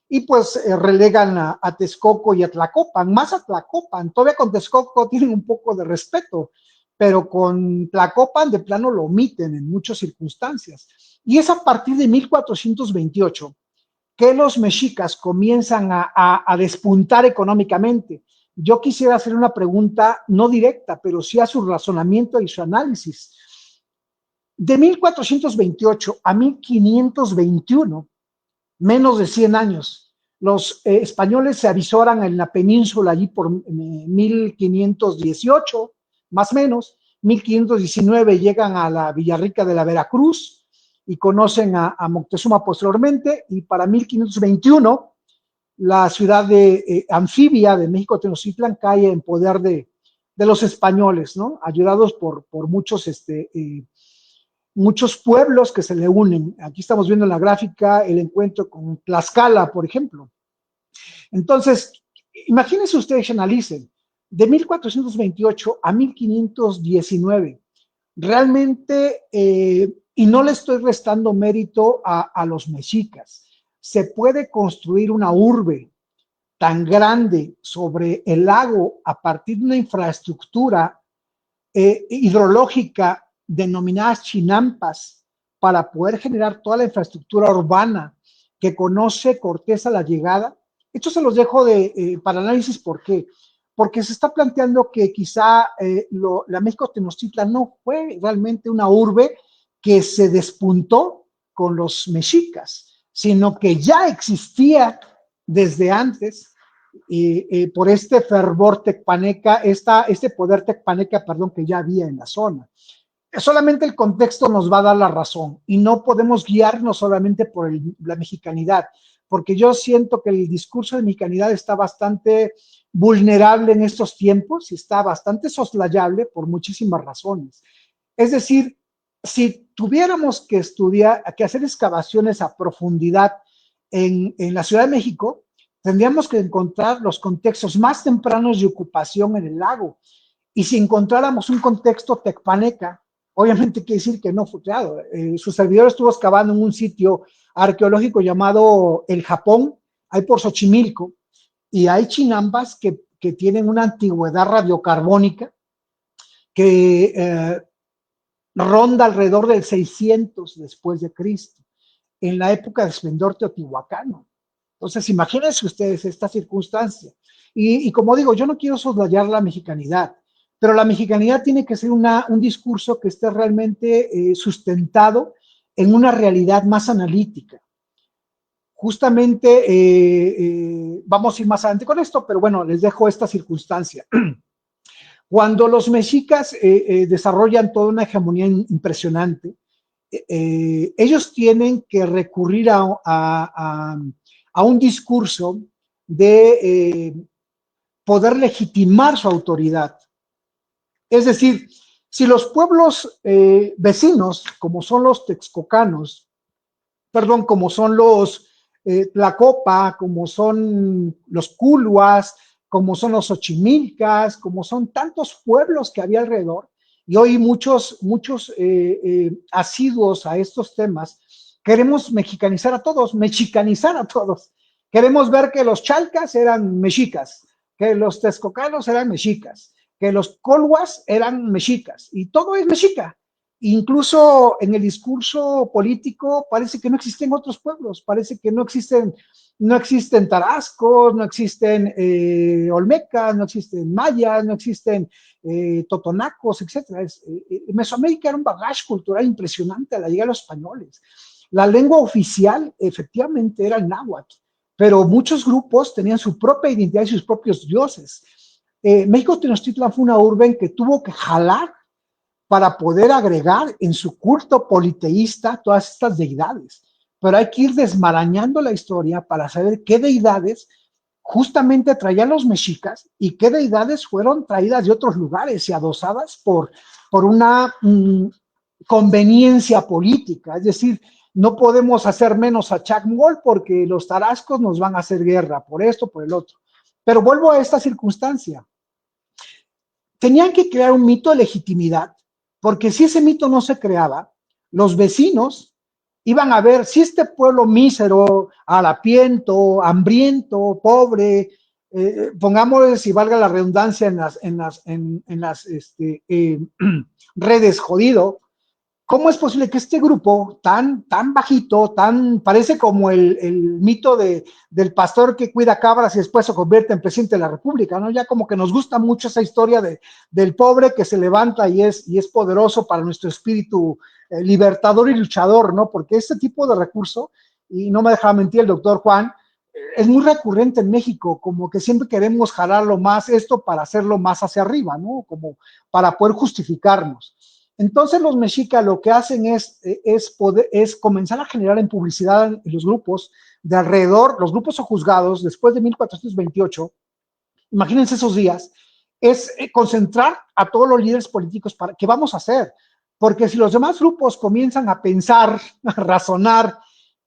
y pues relegan a Texcoco y a Tlacopan, más a Tlacopan. Todavía con Texcoco tienen un poco de respeto, pero con Tlacopan de plano lo omiten en muchas circunstancias. Y es a partir de 1428 que los mexicas comienzan a despuntar económicamente. Yo quisiera hacer una pregunta no directa, pero sí a su razonamiento y su análisis. De 1428 a 1521, menos de 100 años, los españoles se avisoran en la península allí por 1518, más o menos. 1519 llegan a la Villarrica de la Veracruz y conocen a Moctezuma posteriormente, y para 1521 la ciudad de anfibia de México Tenochtitlan cae en poder de los españoles, ¿no? Ayudados por muchos muchos pueblos que se le unen. Aquí estamos viendo en la gráfica el encuentro con Tlaxcala, por ejemplo. Entonces, Imagínense ustedes, analicen, de 1428 a 1519, realmente, y no le estoy restando mérito a los mexicas, se puede construir una urbe tan grande sobre el lago a partir de una infraestructura hidrológica denominadas chinampas para poder generar toda la infraestructura urbana que conoce Cortés a la llegada. Esto se los dejo para análisis. ¿Por qué? Porque se está planteando que quizá la México Tenochtitlan no fue realmente una urbe que se despuntó con los mexicas, sino que ya existía desde antes por este fervor tecpaneca, este poder tecpaneca, perdón, que ya había en la zona. Solamente el contexto nos va a dar la razón y no podemos guiarnos solamente por la mexicanidad, porque yo siento que el discurso de mexicanidad está bastante vulnerable en estos tiempos y está bastante soslayable por muchísimas razones. Es decir, si tuviéramos que estudiar, que hacer excavaciones a profundidad en la Ciudad de México, tendríamos que encontrar los contextos más tempranos de ocupación en el lago. Y si encontráramos un contexto tecpaneca, obviamente quiere decir que no fue creado. Su servidor estuvo excavando en un sitio arqueológico llamado El Japón, ahí por Xochimilco, y hay chinambas que tienen una antigüedad radiocarbónica que ronda alrededor del 600 después de Cristo, en la época de esplendor teotihuacano. Entonces, imagínense ustedes esta circunstancia. Y como digo, yo no quiero soslayar la mexicanidad, pero la mexicanidad tiene que ser un discurso que esté realmente sustentado en una realidad más analítica. Justamente vamos a ir más adelante con esto, pero bueno, les dejo esta circunstancia. Cuando los mexicas desarrollan toda una hegemonía impresionante, ellos tienen que recurrir a un discurso de poder legitimar su autoridad. Es decir, si los pueblos vecinos, como son los texcocanos, perdón, como son los Tlacopa, como son los Culuas, como son los Xochimilcas, como son tantos pueblos que había alrededor, y hoy muchos asiduos a estos temas, queremos mexicanizar a todos, mexicanizar a todos. Queremos ver que los chalcas eran mexicas, que los texcocanos eran mexicas, que los colhuas eran mexicas, y todo es mexica. Incluso en el discurso político parece que no existen otros pueblos, parece que no existen tarascos, no existen olmecas, no existen mayas, no existen totonacos, etc. Mesoamérica era un bagaje cultural impresionante a la llegada de los españoles. La lengua oficial efectivamente era el náhuatl, pero muchos grupos tenían su propia identidad y sus propios dioses. México Tenochtitlan fue una urbe en que tuvo que jalar para poder agregar en su culto politeísta todas estas deidades. Pero hay que ir desmarañando la historia para saber qué deidades justamente traían los mexicas y qué deidades fueron traídas de otros lugares y adosadas por una conveniencia política. Es decir, no podemos hacer menos a Chacmol porque los tarascos nos van a hacer guerra por esto, por el otro. Pero vuelvo a esta circunstancia. Tenían que crear un mito de legitimidad, porque si ese mito no se creaba, los vecinos iban a ver si este pueblo mísero, harapiento, hambriento, pobre, pongámosle, si valga la redundancia, en las redes jodido, ¿cómo es posible que este grupo tan bajito, parece como el mito del pastor que cuida cabras y después se convierte en presidente de la República, ¿no? Ya como que nos gusta mucho esa historia del pobre que se levanta y es poderoso para nuestro espíritu libertador y luchador, ¿no? Porque este tipo de recurso, y no me dejaba mentir el doctor Juan, es muy recurrente en México, como que siempre queremos jalarlo más esto para hacerlo más hacia arriba, ¿no? Como para poder justificarnos. Entonces los mexicas lo que hacen es comenzar a generar en publicidad en los grupos de alrededor, los grupos sojuzgados después de 1428, imagínense esos días, es concentrar a todos los líderes políticos para qué vamos a hacer, porque si los demás grupos comienzan a pensar, a razonar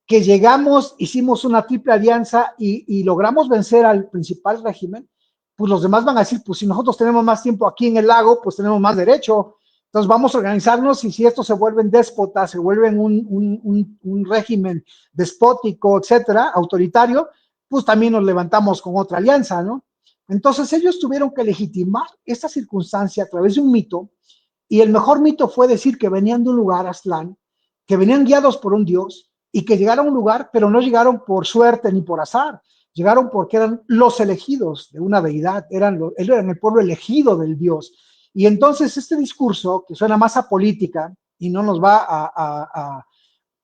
que llegamos, hicimos una triple alianza y logramos vencer al principal régimen, pues los demás van a decir, pues si nosotros tenemos más tiempo aquí en el lago, pues tenemos más derecho. Entonces vamos a organizarnos y si estos se vuelven déspotas, se vuelven un régimen despótico, etcétera, autoritario, pues también nos levantamos con otra alianza, ¿no? Entonces ellos tuvieron que legitimar esta circunstancia a través de un mito, y el mejor mito fue decir que venían de un lugar, Aztlán, que venían guiados por un dios y que llegaron a un lugar, pero no llegaron por suerte ni por azar, llegaron porque eran los elegidos de una deidad, eran el pueblo elegido del dios. Y entonces este discurso, que suena más a política y no nos va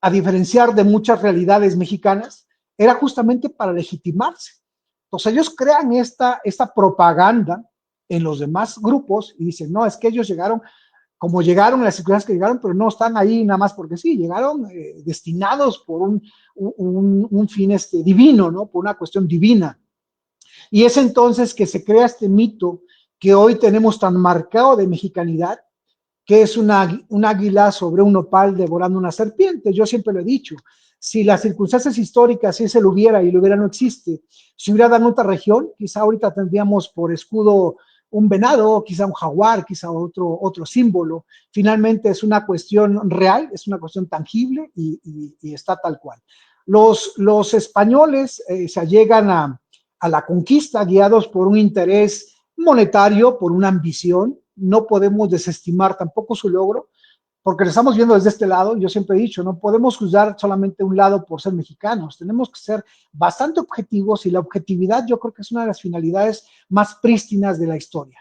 a diferenciar de muchas realidades mexicanas, era justamente para legitimarse. Entonces ellos crean esta propaganda en los demás grupos y dicen, no, es que ellos llegaron como llegaron, las circunstancias que llegaron, pero no están ahí nada más porque sí, llegaron destinados por un fin divino, ¿no? Por una cuestión divina. Y es entonces que se crea este mito que hoy tenemos tan marcado de mexicanidad, que es un águila sobre un nopal devorando una serpiente. Yo siempre lo he dicho, si las circunstancias históricas, si ese lo hubiera y lo hubiera no existe, si hubiera dado otra región, quizá ahorita tendríamos por escudo un venado, quizá un jaguar, quizá otro símbolo. Finalmente es una cuestión real, es una cuestión tangible y está tal cual. Los españoles se allegan a la conquista guiados por un interés monetario, por una ambición. No podemos desestimar tampoco su logro, porque lo estamos viendo desde este lado. Yo siempre he dicho, no podemos juzgar solamente un lado por ser mexicanos, tenemos que ser bastante objetivos, y la objetividad yo creo que es una de las finalidades más prístinas de la historia.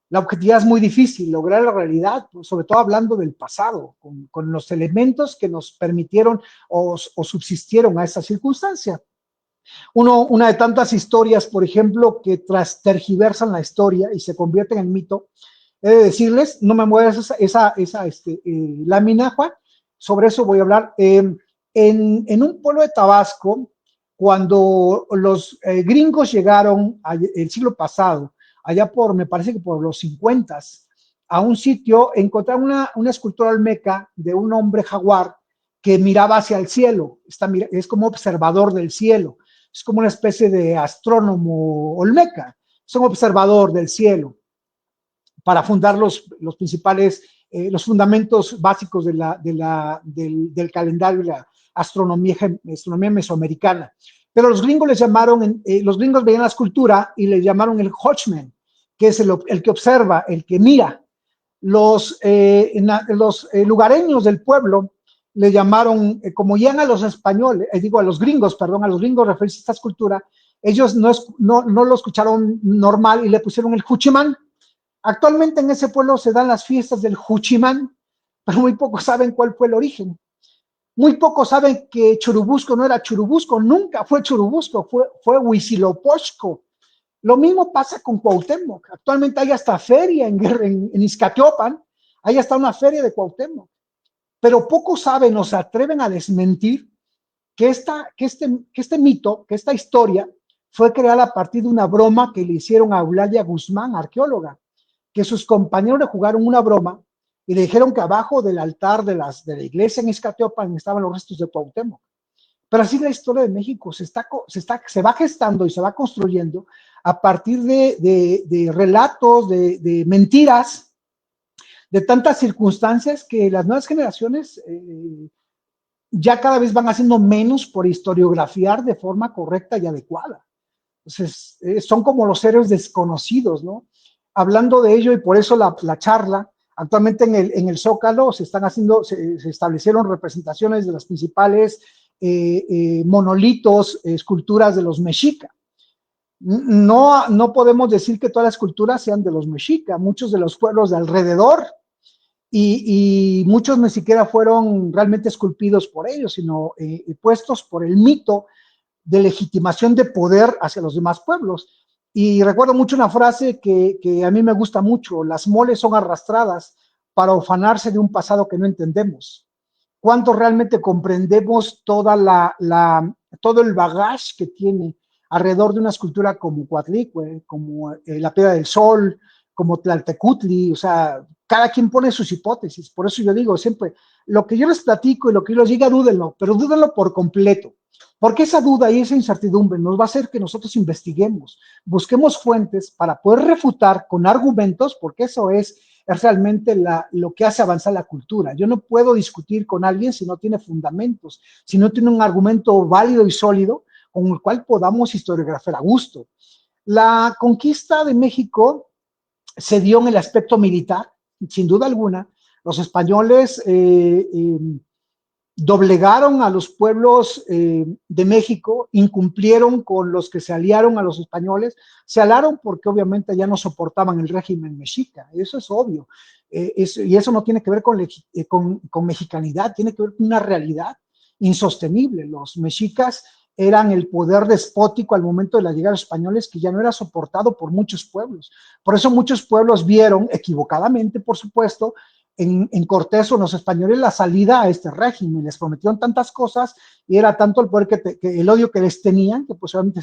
La objetividad es muy difícil, lograr la realidad, sobre todo hablando del pasado, con los elementos que nos permitieron o subsistieron a esa circunstancia. Una de tantas historias, por ejemplo, que tergiversan la historia y se convierten en mito, he de decirles, no me muevas esa lámina, Juan, sobre eso voy a hablar. En un pueblo de Tabasco, cuando los gringos llegaron el siglo pasado, allá me parece que por los 50, a un sitio, encontraron una escultura olmeca de un hombre jaguar que miraba hacia el cielo, es como observador del cielo, es como una especie de astrónomo olmeca, es un observador del cielo, para fundar los principales, los fundamentos básicos del calendario y la astronomía mesoamericana. Pero los gringos los gringos veían la escultura y le llamaron el Hodgman, que es el que observa, el que mira. Los lugareños del pueblo le llamaron, como ya a los españoles, a los gringos referirse a esta escultura, ellos no lo escucharon normal y le pusieron el Juchimán. Actualmente en ese pueblo se dan las fiestas del Juchimán, pero muy pocos saben cuál fue el origen. Muy pocos saben que Churubusco no era Churubusco, nunca fue Churubusco, fue Huitzilopochtli. Lo mismo pasa con Cuauhtémoc. Actualmente hay hasta feria en Iztacalpan, hay hasta una feria de Cuauhtémoc. Pero pocos saben o se atreven a desmentir que este mito, que esta historia fue creada a partir de una broma que le hicieron a Eulalia Guzmán, arqueóloga, que sus compañeros le jugaron una broma y le dijeron que abajo del altar de la iglesia en Iztacalpan estaban los restos de Cuauhtémoc. Pero así la historia de México se va gestando y se va construyendo a partir de relatos, de mentiras, de tantas circunstancias que las nuevas generaciones ya cada vez van haciendo menos por historiografiar de forma correcta y adecuada. Entonces, son como los héroes desconocidos, ¿no? Hablando de ello, y por eso la charla, actualmente en el Zócalo se establecieron representaciones de las principales monolitos, esculturas de los mexicas. No podemos decir que todas las esculturas sean de los mexicas, muchos de los pueblos de alrededor, y muchos ni siquiera fueron realmente esculpidos por ellos, sino puestos por el mito de legitimación de poder hacia los demás pueblos. Y recuerdo mucho una frase que a mí me gusta mucho: las moles son arrastradas para ufanarse de un pasado que no entendemos. ¿Cuánto realmente comprendemos todo el bagaje que tiene alrededor de una escultura como Coatlicue, como la Piedra del Sol, como Tlaltecutli, o sea, cada quien pone sus hipótesis. Por eso yo digo siempre, lo que yo les platico y lo que yo les diga, dúdenlo, pero dúdenlo por completo. Porque esa duda y esa incertidumbre nos va a hacer que nosotros investiguemos, busquemos fuentes para poder refutar con argumentos, porque eso es realmente lo que hace avanzar la cultura. Yo no puedo discutir con alguien si no tiene fundamentos, si no tiene un argumento válido y sólido con el cual podamos historiografar a gusto. La conquista de México se dio en el aspecto militar, sin duda alguna. Los españoles doblegaron a los pueblos de México, incumplieron con los que se aliaron a los españoles, se aliaron porque obviamente ya no soportaban el régimen mexica, eso es obvio, y eso no tiene que ver con mexicanidad, tiene que ver con una realidad insostenible. Los mexicas eran el poder despótico al momento de la llegada de los españoles, que ya no era soportado por muchos pueblos. Por eso muchos pueblos vieron, equivocadamente por supuesto, en Cortés o en los españoles la salida a este régimen. Les prometieron tantas cosas y era tanto el poder que el odio que les tenían, que posiblemente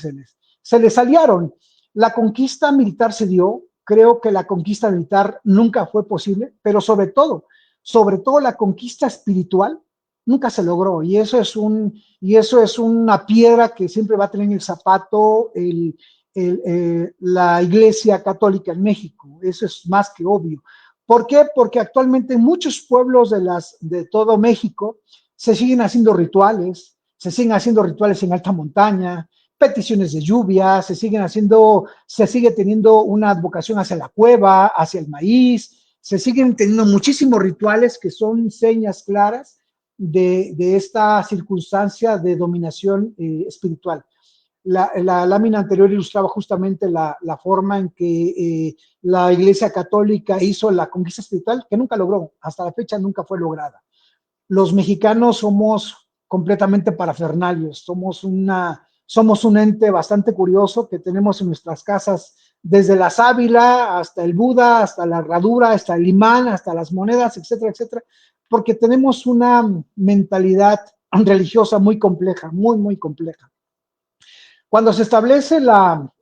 se les aliaron. La conquista militar se dio, creo que la conquista militar nunca fue posible, pero sobre todo la conquista espiritual nunca se logró, y eso es una piedra que siempre va a tener en el zapato la Iglesia Católica en México. Eso es más que obvio. ¿Por qué? Porque actualmente en muchos pueblos de todo México se siguen haciendo rituales en alta montaña, peticiones de lluvia, se sigue teniendo una advocación hacia la cueva, hacia el maíz, se siguen teniendo muchísimos rituales que son señas claras de esta circunstancia de dominación espiritual. La lámina anterior ilustraba justamente la forma en que la Iglesia Católica hizo la conquista espiritual, que nunca logró, hasta la fecha nunca fue lograda. Los mexicanos somos completamente parafernalios, somos un ente bastante curioso que tenemos en nuestras casas, desde la sábila hasta el Buda, hasta la herradura, hasta el imán, hasta las monedas, etcétera, etcétera, porque tenemos una mentalidad religiosa muy compleja, muy, muy compleja. Cuando se establece la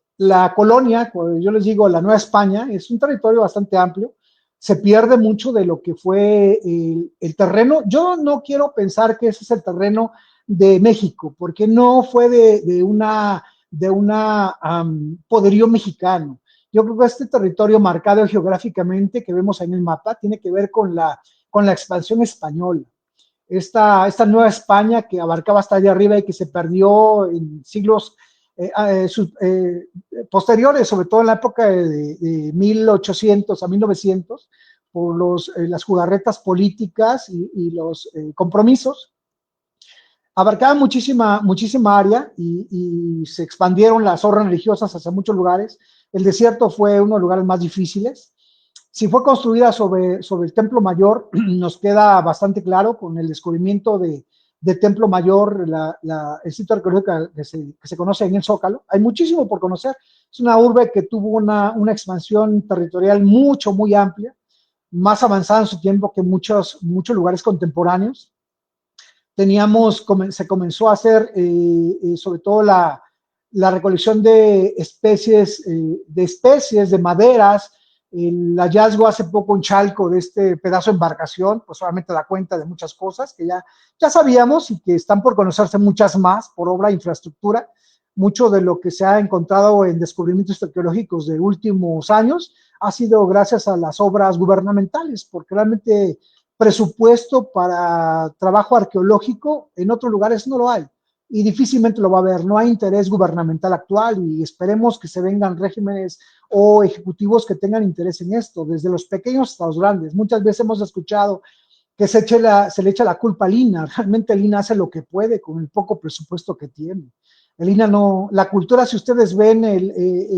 colonia, yo les digo la Nueva España, es un territorio bastante amplio, se pierde mucho de lo que fue el terreno. Yo no quiero pensar que ese es el terreno de México, porque no fue de una poderío mexicano. Yo creo que este territorio marcado geográficamente que vemos ahí en el mapa tiene que ver con la expansión española. Esta Nueva España que abarcaba hasta allá arriba y que se perdió en siglos posteriores, sobre todo en la época de 1800 a 1900, por las jugarretas políticas y los compromisos, abarcaba muchísima área y se expandieron las obras religiosas hacia muchos lugares. El desierto fue uno de los lugares más difíciles. Si fue construida sobre el Templo Mayor, nos queda bastante claro con el descubrimiento de Templo Mayor, el sitio arqueológico que se conoce en el Zócalo. Hay muchísimo por conocer. Es una urbe que tuvo una expansión territorial muy amplia, más avanzada en su tiempo que muchos lugares contemporáneos. Se comenzó a hacer sobre todo la recolección de especies, de maderas. El hallazgo hace poco en Chalco de este pedazo de embarcación, pues solamente da cuenta de muchas cosas que ya sabíamos y que están por conocerse muchas más por obra de infraestructura. Mucho de lo que se ha encontrado en descubrimientos arqueológicos de últimos años ha sido gracias a las obras gubernamentales, porque realmente presupuesto para trabajo arqueológico en otros lugares no lo hay y difícilmente lo va a haber. No hay interés gubernamental actual y esperemos que se vengan regímenes o ejecutivos que tengan interés en esto, desde los pequeños hasta los grandes. Muchas veces hemos escuchado que se le echa la culpa al INAH. Realmente el INAH hace lo que puede con el poco presupuesto que tiene. El INAH no, la cultura, si ustedes ven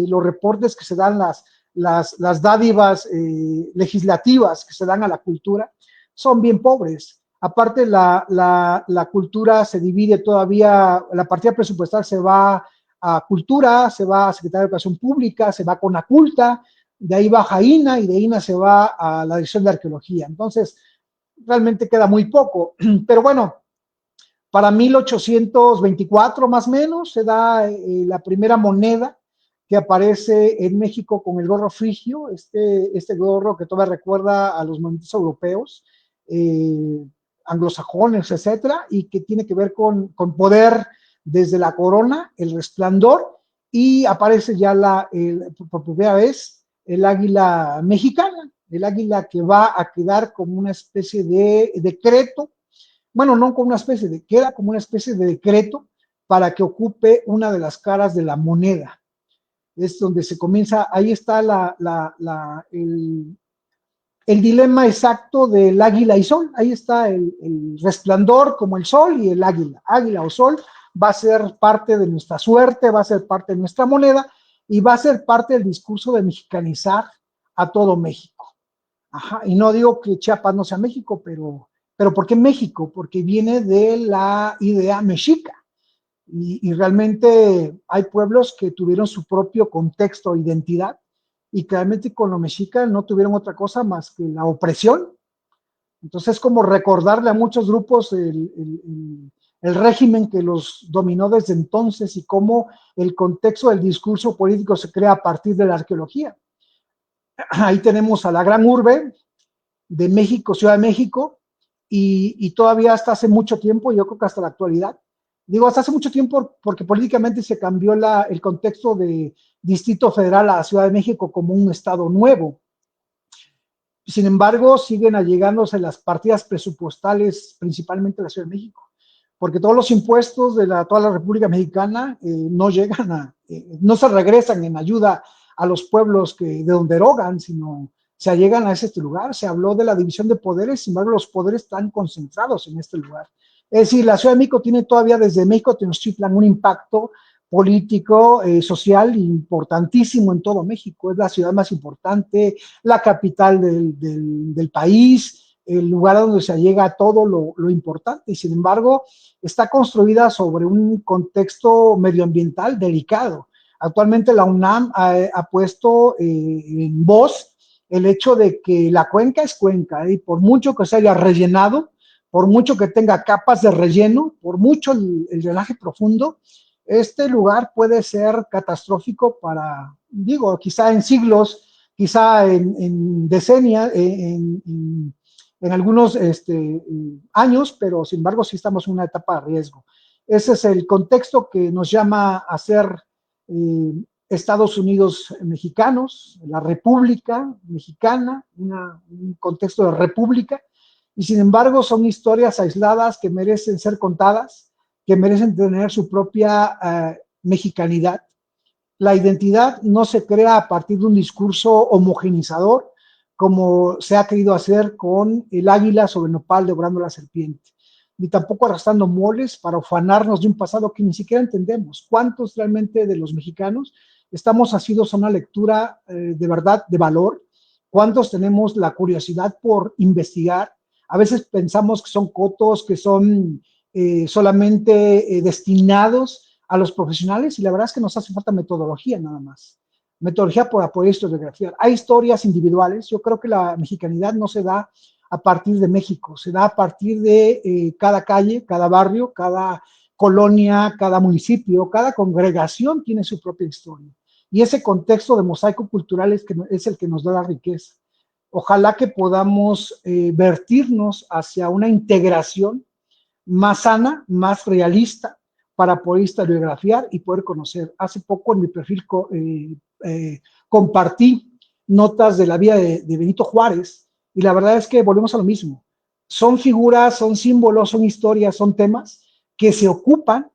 los reportes que se dan, las dádivas legislativas que se dan a la cultura, son bien pobres. Aparte, la cultura se divide todavía, la partida presupuestal se va a cultura, se va a Secretaría de Educación Pública, se va con Conaculta, de ahí va a INAH y de INAH se va a la Dirección de Arqueología. Entonces, realmente queda muy poco. Pero bueno, para 1824 más o menos se da la primera moneda que aparece en México con el gorro frigio, este gorro que todavía recuerda a los movimientos europeos, anglosajones, etcétera, y que tiene que ver con poder desde la corona, el resplandor, y aparece ya por primera vez el águila mexicana, el águila que va a quedar como una especie de decreto, bueno, no como una especie de, queda como una especie de decreto para que ocupe una de las caras de la moneda. Es donde se comienza, ahí está el dilema exacto del águila y sol. Ahí está el resplandor como el sol y el águila. Águila o sol va a ser parte de nuestra suerte, va a ser parte de nuestra moneda y va a ser parte del discurso de mexicanizar a todo México. Ajá, y no digo que Chiapas no sea México, pero ¿por qué México? Porque viene de la idea mexica. Y realmente hay pueblos que tuvieron su propio contexto, identidad, y claramente con los mexicas no tuvieron otra cosa más que la opresión. Entonces es como recordarle a muchos grupos el régimen que los dominó desde entonces y cómo el contexto del discurso político se crea a partir de la arqueología. Ahí tenemos a la gran urbe de México, Ciudad de México, y todavía hasta hace mucho tiempo, yo creo que hasta la actualidad, digo hasta hace mucho tiempo porque políticamente se cambió el contexto de Distrito Federal a Ciudad de México como un estado nuevo. Sin embargo, siguen allegándose las partidas presupuestales, principalmente de la Ciudad de México, porque todos los impuestos de toda la República Mexicana no llegan no se regresan en ayuda a los pueblos de donde erogan, sino se allegan a este lugar. Se habló de la división de poderes, sin embargo, los poderes están concentrados en este lugar. Es decir, la Ciudad de México tiene todavía desde México Tenochtitlan un impacto político, social importantísimo en todo México. Es la ciudad más importante, la capital del país, el lugar donde se llega a todo lo importante, y sin embargo está construida sobre un contexto medioambiental delicado. Actualmente la UNAM ha puesto en voz el hecho de que la cuenca es cuenca, y por mucho que se haya rellenado, por mucho que tenga capas de relleno, por mucho el drenaje profundo, este lugar puede ser catastrófico para, digo, quizá en siglos, quizá en decenias, en algunos años, pero sin embargo sí estamos en una etapa de riesgo. Ese es el contexto que nos llama a ser Estados Unidos mexicanos, la República Mexicana, un contexto de república, y sin embargo son historias aisladas que merecen ser contadas, que merecen tener su propia mexicanidad. La identidad no se crea a partir de un discurso homogenizador, como se ha querido hacer con el águila sobre el nopal devorando la serpiente, ni tampoco arrastrando moles para ufanarnos de un pasado que ni siquiera entendemos. ¿Cuántos realmente de los mexicanos estamos asidos a una lectura de verdad, de valor? ¿Cuántos tenemos la curiosidad por investigar? A veces pensamos que son cotos, que son solamente destinados a los profesionales, y la verdad es que nos hace falta metodología nada más. Metodología para poder historiografiar. Hay historias individuales. Yo creo que la mexicanidad no se da a partir de México, se da a partir de cada calle, cada barrio, cada colonia, cada municipio, cada congregación tiene su propia historia. Y ese contexto de mosaico cultural es el que nos da la riqueza. Ojalá que podamos vertirnos hacia una integración más sana, más realista, para poder historiografiar y poder conocer. Hace poco en mi perfil compartí notas de la vida de Benito Juárez, y la verdad es que volvemos a lo mismo. Son figuras, son símbolos, son historias, son temas que se ocupan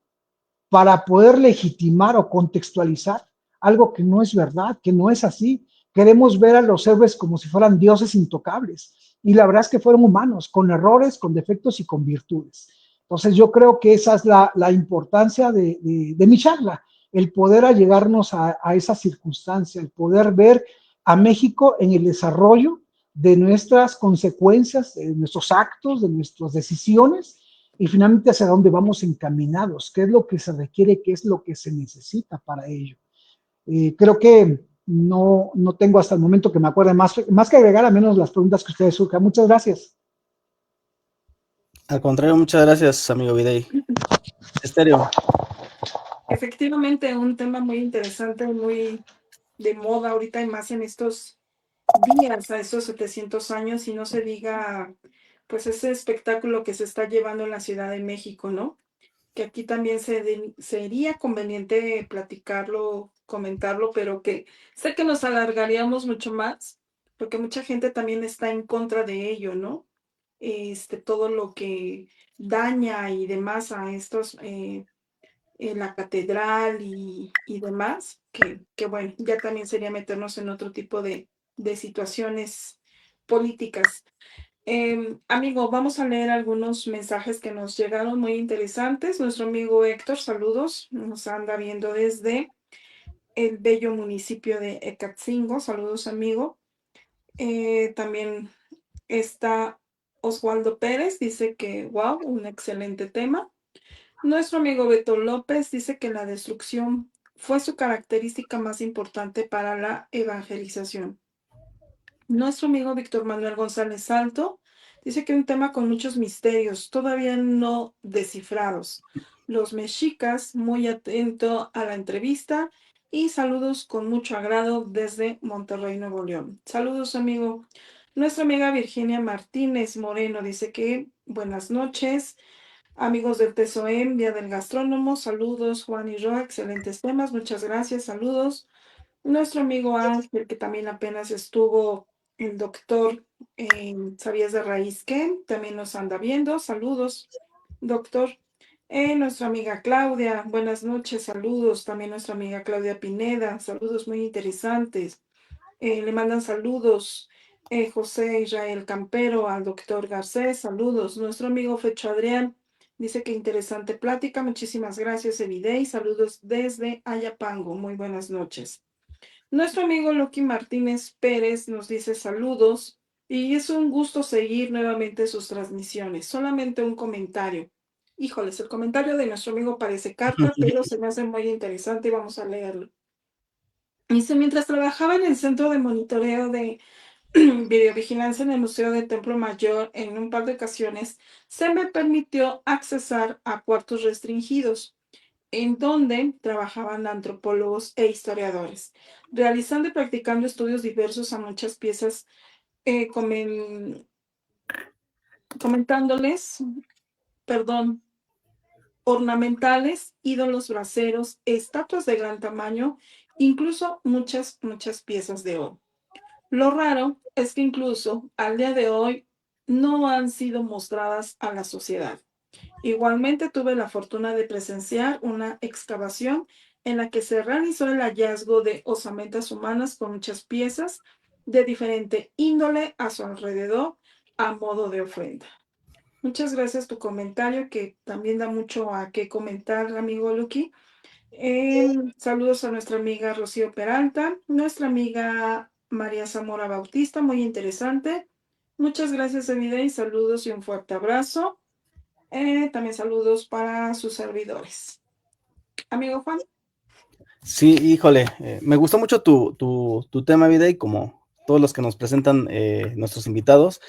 para poder legitimar o contextualizar algo que no es verdad, que no es así. Queremos ver a los héroes como si fueran dioses intocables, y la verdad es que fueron humanos, con errores, con defectos y con virtudes. Entonces yo creo que esa es la importancia de mi charla, el poder allegarnos a esa circunstancia, el poder ver a México en el desarrollo de nuestras consecuencias, de nuestros actos, de nuestras decisiones, y finalmente hacia dónde vamos encaminados, qué es lo que se requiere, qué es lo que se necesita para ello. Creo que no tengo hasta el momento que me acuerde más que agregar, a menos las preguntas que ustedes surjan. Muchas gracias. Al contrario, muchas gracias, amigo Videy. Estéreo. Efectivamente, un tema muy interesante, muy de moda ahorita y más en estos días, a estos 700 años, y no se diga, pues ese espectáculo que se está llevando en la Ciudad de México, ¿no? Que aquí también sería conveniente platicarlo, comentarlo, pero que sé que nos alargaríamos mucho más, porque mucha gente también está en contra de ello, ¿no? Todo lo que daña y demás a estos, en la catedral y demás, que bueno, ya también sería meternos en otro tipo de situaciones políticas. Amigo, vamos a leer algunos mensajes que nos llegaron muy interesantes. Nuestro amigo Héctor, saludos, nos anda viendo desde el bello municipio de Ecatzingo. Saludos, amigo. También está Oswaldo Pérez, dice que, wow, un excelente tema. Nuestro amigo Beto López dice que la destrucción fue su característica más importante para la evangelización. Nuestro amigo Víctor Manuel González Salto dice que un tema con muchos misterios, todavía no descifrados. Los mexicas, muy atento a la entrevista y saludos con mucho agrado desde Monterrey, Nuevo León. Saludos, amigo. Nuestra amiga Virginia Martínez Moreno dice que buenas noches. Amigos del TESOEM, Día del Gastrónomo, saludos, Juan y Roa, excelentes temas, muchas gracias, saludos. Nuestro amigo Ángel, que también apenas estuvo el doctor ¿Sabías de raíz qué? También nos anda viendo, saludos, doctor. Nuestra amiga Claudia, buenas noches, saludos. También nuestra amiga Claudia Pineda, saludos muy interesantes. Le mandan saludos José Israel Campero, al doctor Garcés, saludos. Nuestro amigo Fecho Adrián dice que interesante plática, muchísimas gracias, Evidey, saludos desde Ayapango, muy buenas noches. Nuestro amigo Loki Martínez Pérez nos dice saludos y es un gusto seguir nuevamente sus transmisiones. Solamente un comentario. Híjoles, el comentario de nuestro amigo parece carta, pero se me hace muy interesante y vamos a leerlo. Dice, mientras trabajaba en el centro de monitoreo de videovigilancia en el Museo de Templo Mayor, en un par de ocasiones se me permitió accesar a cuartos restringidos, en donde trabajaban antropólogos e historiadores, realizando y practicando estudios diversos a muchas piezas, comentándoles, perdón, ornamentales, ídolos braceros, estatuas de gran tamaño, incluso muchas piezas de oro. Lo raro es que incluso al día de hoy no han sido mostradas a la sociedad. Igualmente tuve la fortuna de presenciar una excavación en la que se realizó el hallazgo de osamentas humanas con muchas piezas de diferente índole a su alrededor a modo de ofrenda. Muchas gracias tu comentario que también da mucho a qué comentar, amigo Lucky. Saludos a nuestra amiga Rocío Peralta, nuestra amiga María Zamora Bautista, muy interesante. Muchas gracias, Evide, y saludos y un fuerte abrazo. También saludos para sus servidores. Amigo Juan. Sí, híjole, me gustó mucho tu tema, Videy, como todos los que nos presentan nuestros invitados.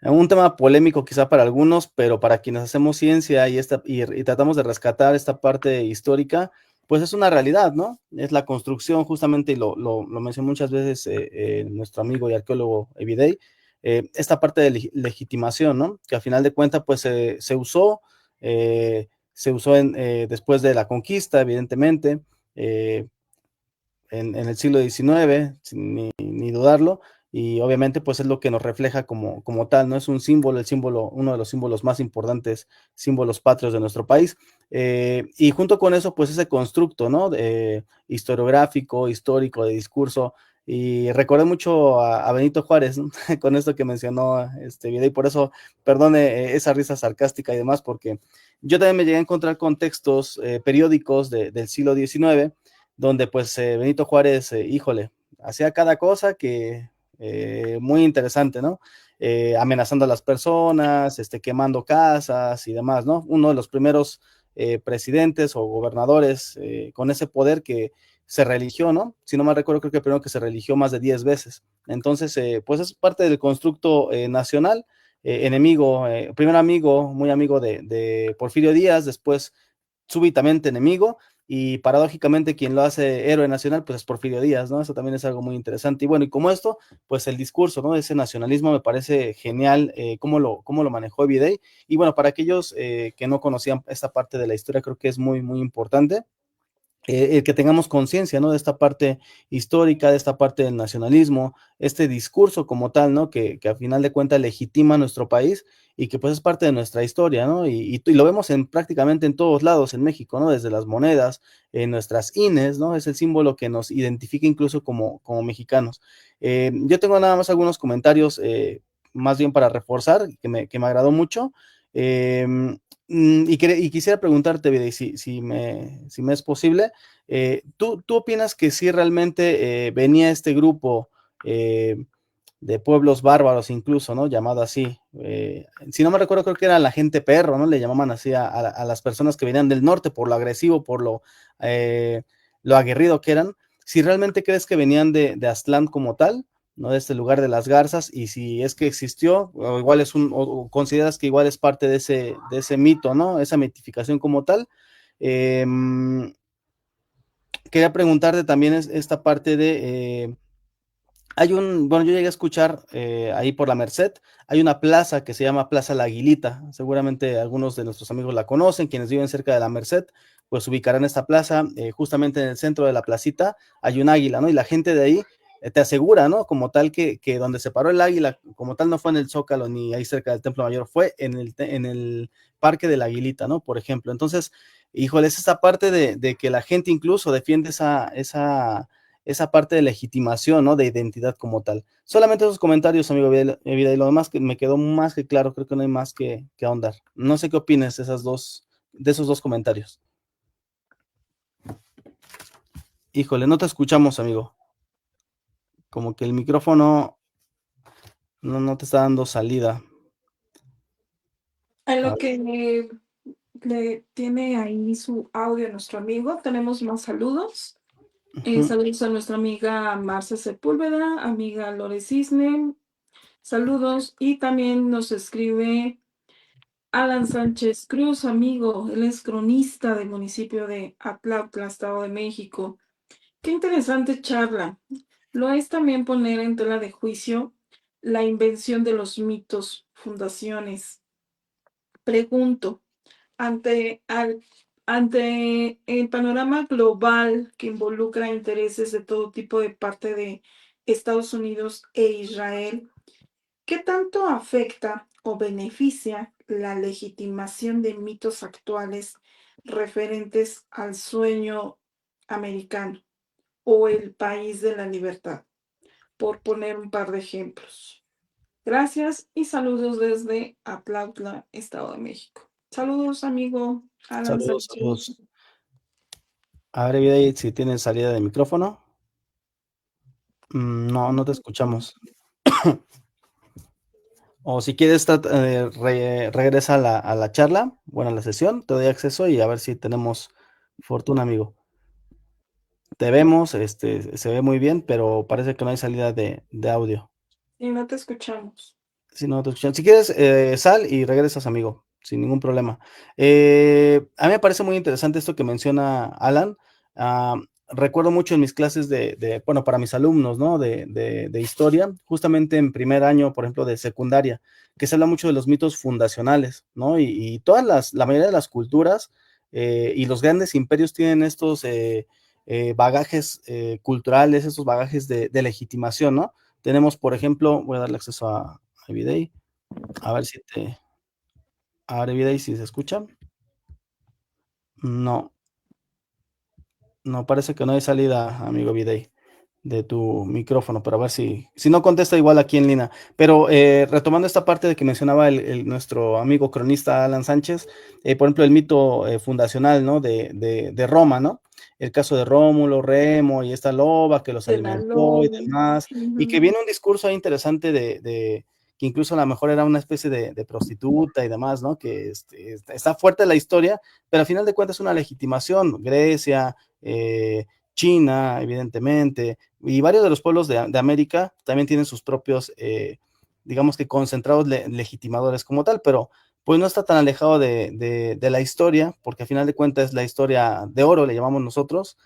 Un tema polémico quizá para algunos, pero para quienes hacemos ciencia y tratamos de rescatar esta parte histórica, pues es una realidad, ¿no? Es la construcción justamente, y lo mencionó muchas veces nuestro amigo y arqueólogo Evidey, esta parte de legitimación, ¿no? Que al final de cuentas, pues se usó después de la conquista, evidentemente, eh, en el siglo XIX, sin ni dudarlo, y obviamente pues es lo que nos refleja como tal, ¿no? Es un símbolo, uno de los símbolos más importantes, símbolos patrios de nuestro país, y junto con eso pues ese constructo, ¿no? Historiográfico, histórico, de discurso, y recordé mucho a Benito Juárez, ¿no? Con esto que mencionó este video, y por eso, perdone esa risa sarcástica y demás, porque yo también me llegué a encontrar con textos periódicos del siglo XIX, donde pues Benito Juárez, híjole, hacía cada cosa que muy interesante, ¿no? Amenazando a las personas, quemando casas y demás, ¿no? Uno de los primeros presidentes o gobernadores con ese poder que se religió, ¿no? Si no mal recuerdo, creo que el primero que se religió más de 10 veces. Entonces, pues es parte del constructo nacional, enemigo, primero amigo, muy amigo de Porfirio Díaz, después súbitamente enemigo, y paradójicamente quien lo hace héroe nacional, pues es Porfirio Díaz, ¿no? Eso también es algo muy interesante. Y bueno, y como esto, pues el discurso, ¿no? Ese nacionalismo me parece genial, cómo lo manejó Everyday. Y bueno, para aquellos que no conocían esta parte de la historia, creo que es muy, muy importante el que tengamos conciencia, ¿no? De esta parte histórica, de esta parte del nacionalismo, este discurso como tal, ¿no? Que a final de cuentas legitima nuestro país y que pues es parte de nuestra historia, ¿no? Y lo vemos prácticamente en todos lados en México, ¿no? Desde las monedas, en nuestras INES, ¿no? Es el símbolo que nos identifica incluso como mexicanos. Yo tengo nada más algunos comentarios, más bien para reforzar, que me agradó mucho. Eh, y quisiera preguntarte, Videy, si me es posible, ¿tú opinas que sí realmente venía este grupo eh, de pueblos bárbaros incluso, ¿no? Llamado así. Si no me recuerdo, creo que era la gente perro, ¿no? Le llamaban así a las personas que venían del norte por lo agresivo, por lo aguerrido que eran. Si realmente crees que venían de Aztlán como tal, ¿no? De este lugar de las garzas, y si es que existió, o igual o consideras que igual es parte de ese mito, ¿no? Esa mitificación como tal. Eh, Quería preguntarte también esta parte de bueno, yo llegué a escuchar ahí por la Merced, hay una plaza que se llama Plaza La Aguilita, seguramente algunos de nuestros amigos la conocen, quienes viven cerca de la Merced, pues ubicarán esta plaza, justamente en el centro de la placita hay un águila, ¿no? Y la gente de ahí te asegura, ¿no? Como tal que donde se paró el águila, como tal no fue en el Zócalo ni ahí cerca del Templo Mayor, fue en el Parque de la Aguilita, ¿no? Por ejemplo, entonces, híjole, es esta parte de que la gente incluso defiende esa parte de legitimación, ¿no? De identidad como tal. Solamente esos comentarios, amigo Vida, y lo demás que me quedó más que claro, creo que no hay más que ahondar. No sé qué opinas de esos dos comentarios. Híjole, no te escuchamos, amigo. Como que el micrófono no te está dando salida. En A lo que le tiene ahí su audio a nuestro amigo, tenemos más saludos. Ujú. Saludos a nuestra amiga Marcia Sepúlveda, amiga Lore Cisne, saludos. Y también nos escribe Alan Sánchez Cruz, amigo, él es cronista del municipio de Atlautla, Estado de México. Qué interesante charla. Lo es también poner en tela de juicio la invención de los mitos, fundaciones. Pregunto, ante el panorama global que involucra intereses de todo tipo de parte de Estados Unidos e Israel, ¿qué tanto afecta o beneficia la legitimación de mitos actuales referentes al sueño americano o el país de la libertad? Por poner un par de ejemplos. Gracias y saludos desde Atlautla, Estado de México. Saludos, amigo Alan Saludos, Sánchez. saludos. A ver, Videy, si tienes salida de micrófono. No, no te escuchamos. O si quieres, regresa a la charla, bueno, a la sesión, te doy acceso y a ver si tenemos fortuna, amigo. Te vemos, se ve muy bien, pero parece que no hay salida de audio. Y no te escuchamos. Si no te escuchan. Si quieres, sal y regresas, amigo, sin ningún problema. A mí me parece muy interesante esto que menciona Alan. Ah, recuerdo mucho en mis clases bueno, para mis alumnos, ¿no? De historia, justamente en primer año, por ejemplo, de secundaria, que se habla mucho de los mitos fundacionales, ¿no? Y la mayoría de las culturas y los grandes imperios tienen estos bagajes culturales, estos bagajes de legitimación, ¿no? Tenemos, por ejemplo, voy a darle acceso a Everyday, a ver si se escucha. No, no, parece que no hay salida, amigo Everyday, de tu micrófono, pero a ver si no contesta igual aquí en línea. Pero retomando esta parte de que mencionaba nuestro amigo cronista Alan Sánchez, por ejemplo, el mito fundacional, ¿no? De Roma, ¿no? El caso de Rómulo, Remo y esta loba que los De la alimentó y lobo. demás, y que Ujú. viene un discurso ahí interesante que incluso a lo mejor era una especie de prostituta y demás, ¿no? Que está fuerte la historia, pero al final de cuentas es una legitimación. Grecia, China, evidentemente, y varios de los pueblos de América también tienen sus propios, digamos que concentrados legitimadores como tal, pero pues no está tan alejado de la historia, porque al final de cuentas es la historia de oro, le llamamos nosotros,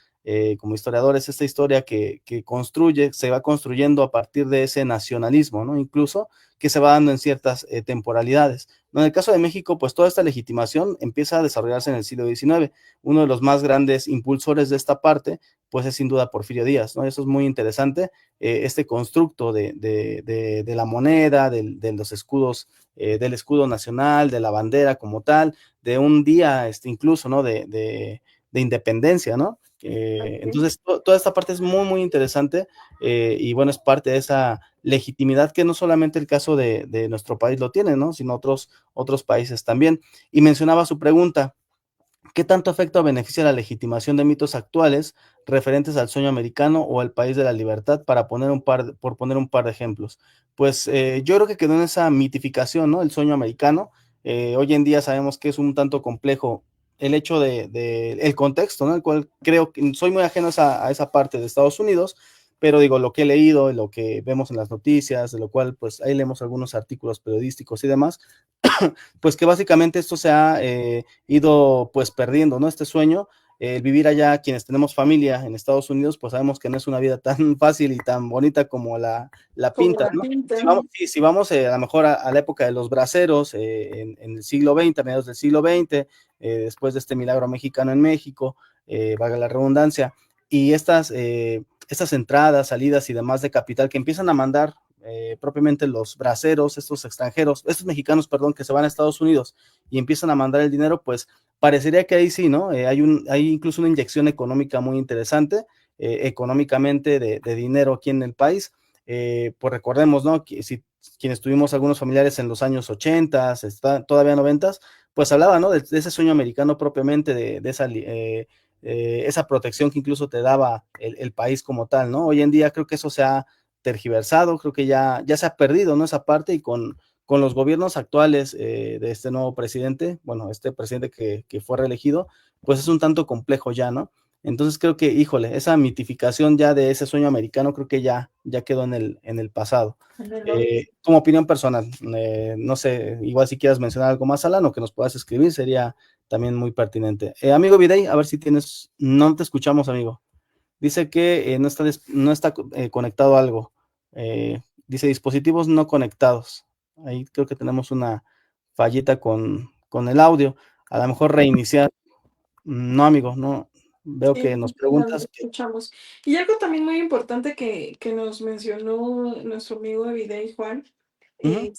como historiadores, esta historia que construye, se va construyendo a partir de ese nacionalismo, ¿no? Incluso que se va dando en ciertas temporalidades. ¿No? En el caso de México, pues toda esta legitimación empieza a desarrollarse en el siglo XIX. Uno de los más grandes impulsores de esta parte, pues es sin duda Porfirio Díaz, ¿no? Eso es muy interesante, este constructo de la moneda, de los escudos, del escudo nacional, de la bandera como tal, de un día incluso, ¿no? De independencia, ¿no? Ok. Entonces, toda esta parte es muy, muy interesante, y bueno, es parte de esa legitimidad que no solamente el caso de nuestro país lo tiene, ¿no? Sino otros países también. Y mencionaba su pregunta, ¿qué tanto afecta o beneficia la legitimación de mitos actuales referentes al sueño americano o al país de la libertad? Por poner un par de ejemplos. Pues yo creo que quedó en esa mitificación, ¿no? El sueño americano. Hoy en día sabemos que es un tanto complejo el hecho el contexto, ¿no? El cual creo que soy muy ajeno a esa parte de Estados Unidos, pero digo, lo que he leído, lo que vemos en las noticias, de lo cual pues ahí leemos algunos artículos periodísticos y demás, pues que básicamente esto se ha ido pues perdiendo, ¿no? Este sueño, el vivir allá, quienes tenemos familia en Estados Unidos, pues sabemos que no es una vida tan fácil y tan bonita como la Como pintan, la ¿no? Si pintan. vamos, si vamos a lo mejor a la época de los braceros, en el siglo XX, a mediados del siglo XX, después de este milagro mexicano en México, valga la redundancia, y estas entradas, salidas y demás de capital que empiezan a mandar propiamente los braceros, estos mexicanos, perdón, que se van a Estados Unidos y empiezan a mandar el dinero, pues parecería que ahí sí, ¿no? Hay incluso una inyección económica muy interesante, económicamente de dinero aquí en el país. Pues recordemos, ¿no? Que si quienes tuvimos algunos familiares en los años 80, todavía 90, pues hablaba, ¿no? De ese sueño americano propiamente, esa protección que incluso te daba el país como tal, ¿no? Hoy en día creo que eso se ha tergiversado, creo que ya se ha perdido, ¿no? Esa parte, y con los gobiernos actuales de este nuevo presidente, bueno, este presidente que fue reelegido, pues es un tanto complejo ya, ¿no? Entonces creo que, híjole, esa mitificación ya de ese sueño americano creo que ya quedó en el pasado. En el olvido. Como opinión personal, no sé, igual si quieras mencionar algo más, Alan, o que nos puedas escribir, sería también muy pertinente. Amigo Videy, a ver si no te escuchamos, amigo. Dice que no está conectado a algo. Dice dispositivos no conectados. Ahí creo que tenemos una fallita con el audio. A lo mejor reiniciar. No, amigo, no. Veo Sí, que nos no lo preguntas escuchamos. Y algo también muy importante que nos mencionó nuestro amigo Evidey Juan, ujú,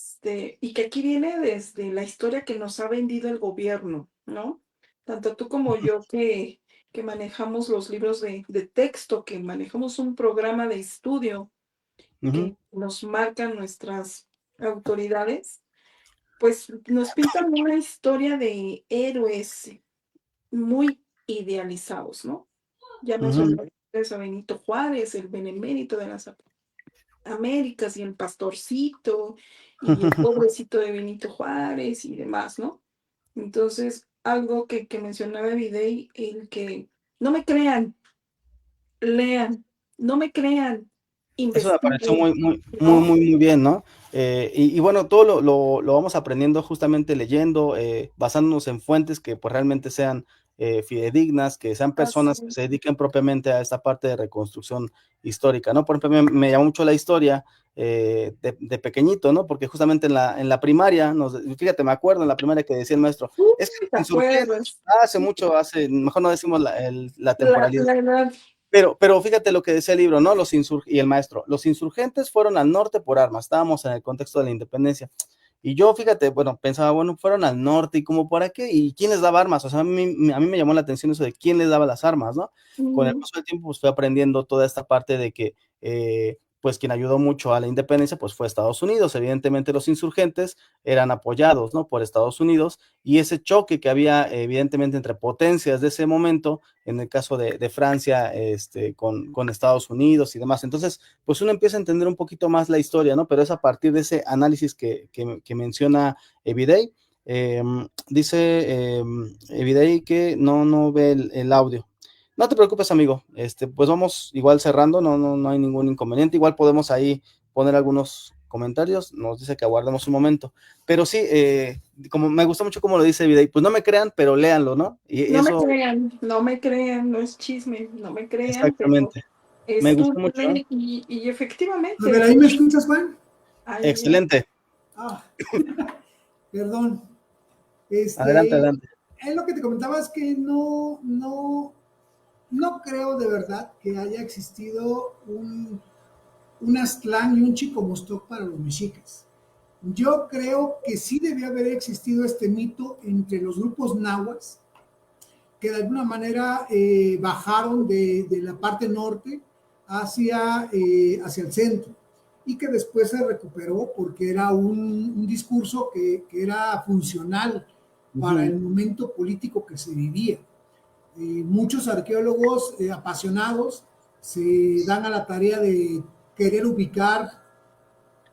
y que aquí viene desde la historia que nos ha vendido el gobierno, ¿no? Tanto tú como yo que manejamos los libros de texto, que manejamos un programa de estudio ujú, que nos marcan nuestras autoridades, pues nos pintan una historia de héroes muy idealizados, ¿no? Ya ujú, mencioné a Benito Juárez, el benemérito de las Américas y el pastorcito y el pobrecito de Benito Juárez y demás, ¿no? Entonces, algo que mencionaba Videy, el que no me crean, lean, no me crean, Eso me pareció investiguen, muy, muy, muy, ¿no? muy, muy bien, ¿no? Y bueno, todo lo vamos aprendiendo justamente leyendo, basándonos en fuentes que pues realmente sean fidedignas, que sean Así, personas que se dediquen propiamente a esta parte de reconstrucción histórica, ¿no? Por ejemplo, me llamó mucho la historia de pequeñito, ¿no? Porque justamente en la primaria, fíjate, me acuerdo en la primaria que decía el maestro, es que ¿te los insurgentes, acuerdas? mejor no decimos la La, temporalidad. la edad, Pero fíjate lo que decía el libro, ¿no? Y el maestro, los insurgentes fueron al norte por armas, estábamos en el contexto de la independencia. Y yo, fíjate, bueno, pensaba, bueno, fueron al norte y como para qué, y quién les daba armas, o sea, a mí me llamó la atención eso de quién les daba las armas, ¿no? Con el mm, paso del tiempo, pues fui aprendiendo toda esta parte de que, pues quien ayudó mucho a la independencia, pues fue Estados Unidos. Evidentemente los insurgentes eran apoyados, ¿no? Por Estados Unidos, y ese choque que había, evidentemente, entre potencias de ese momento, en el caso de Francia, con Estados Unidos y demás. Entonces, pues uno empieza a entender un poquito más la historia, ¿no? Pero es a partir de ese análisis que menciona Evidey. Dice Evidey que no ve el audio. No te preocupes, amigo. Pues vamos igual cerrando, no hay ningún inconveniente. Igual podemos ahí poner algunos comentarios, nos dice que aguardemos un momento, pero sí, como me gustó mucho como lo dice Videy, pues no me crean, pero léanlo, ¿no? Y No me eso, crean, no me crean, no es chisme, no me crean, pero exactamente, me gustó mucho, ¿no? estudien y A ver, efectivamente, ¿ahí me escuchas, Juan? ahí, Excelente, Ah, perdón. adelante, adelante. Es lo que te comentaba, es que no creo de verdad que haya existido un Aztlán y un Chicomostoc para los mexicas. Yo creo que sí debió haber existido este mito entre los grupos nahuas, que de alguna manera bajaron de la parte norte hacia el centro, y que después se recuperó porque era un discurso que era funcional para el momento político que se vivía. Muchos arqueólogos apasionados se dan a la tarea de querer ubicar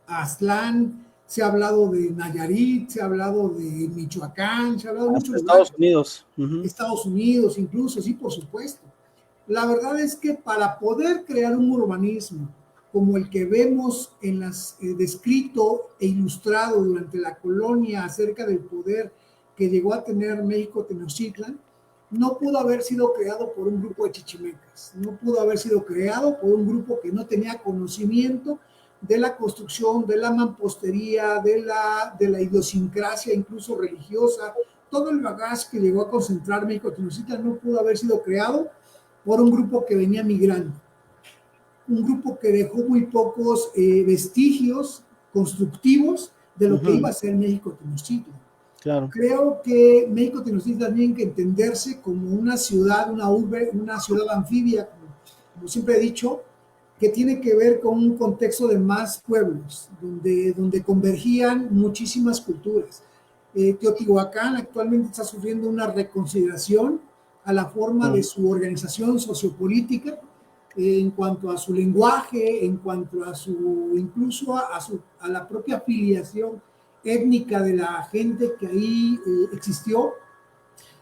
a Aztlán. Se ha hablado de Nayarit, se ha hablado de Michoacán, se ha hablado de Hasta muchos Estados lugares. Unidos. Estados Unidos incluso, sí, por supuesto. La verdad es que para poder crear un urbanismo como el que vemos en las descrito e ilustrado durante la colonia acerca del poder que llegó a tener México Tenochtitlan, no pudo haber sido creado por un grupo de chichimecas, no pudo haber sido creado por un grupo que no tenía conocimiento de la construcción, de la mampostería, de la idiosincrasia incluso religiosa. Todo el bagaje que llegó a concentrar México Tenochtitlan no pudo haber sido creado por un grupo que venía migrando, un grupo que dejó muy pocos vestigios constructivos de lo que iba a ser México Tenochtitlan. Claro. Creo que México Tenochtitlan tiene que entenderse como una ciudad, una urbe, una ciudad anfibia, como siempre he dicho, que tiene que ver con un contexto de más pueblos, donde convergían muchísimas culturas. Teotihuacán actualmente está sufriendo una reconsideración a la forma de su organización sociopolítica, en cuanto a su lenguaje, en cuanto a incluso a la propia afiliación étnica de la gente que ahí existió.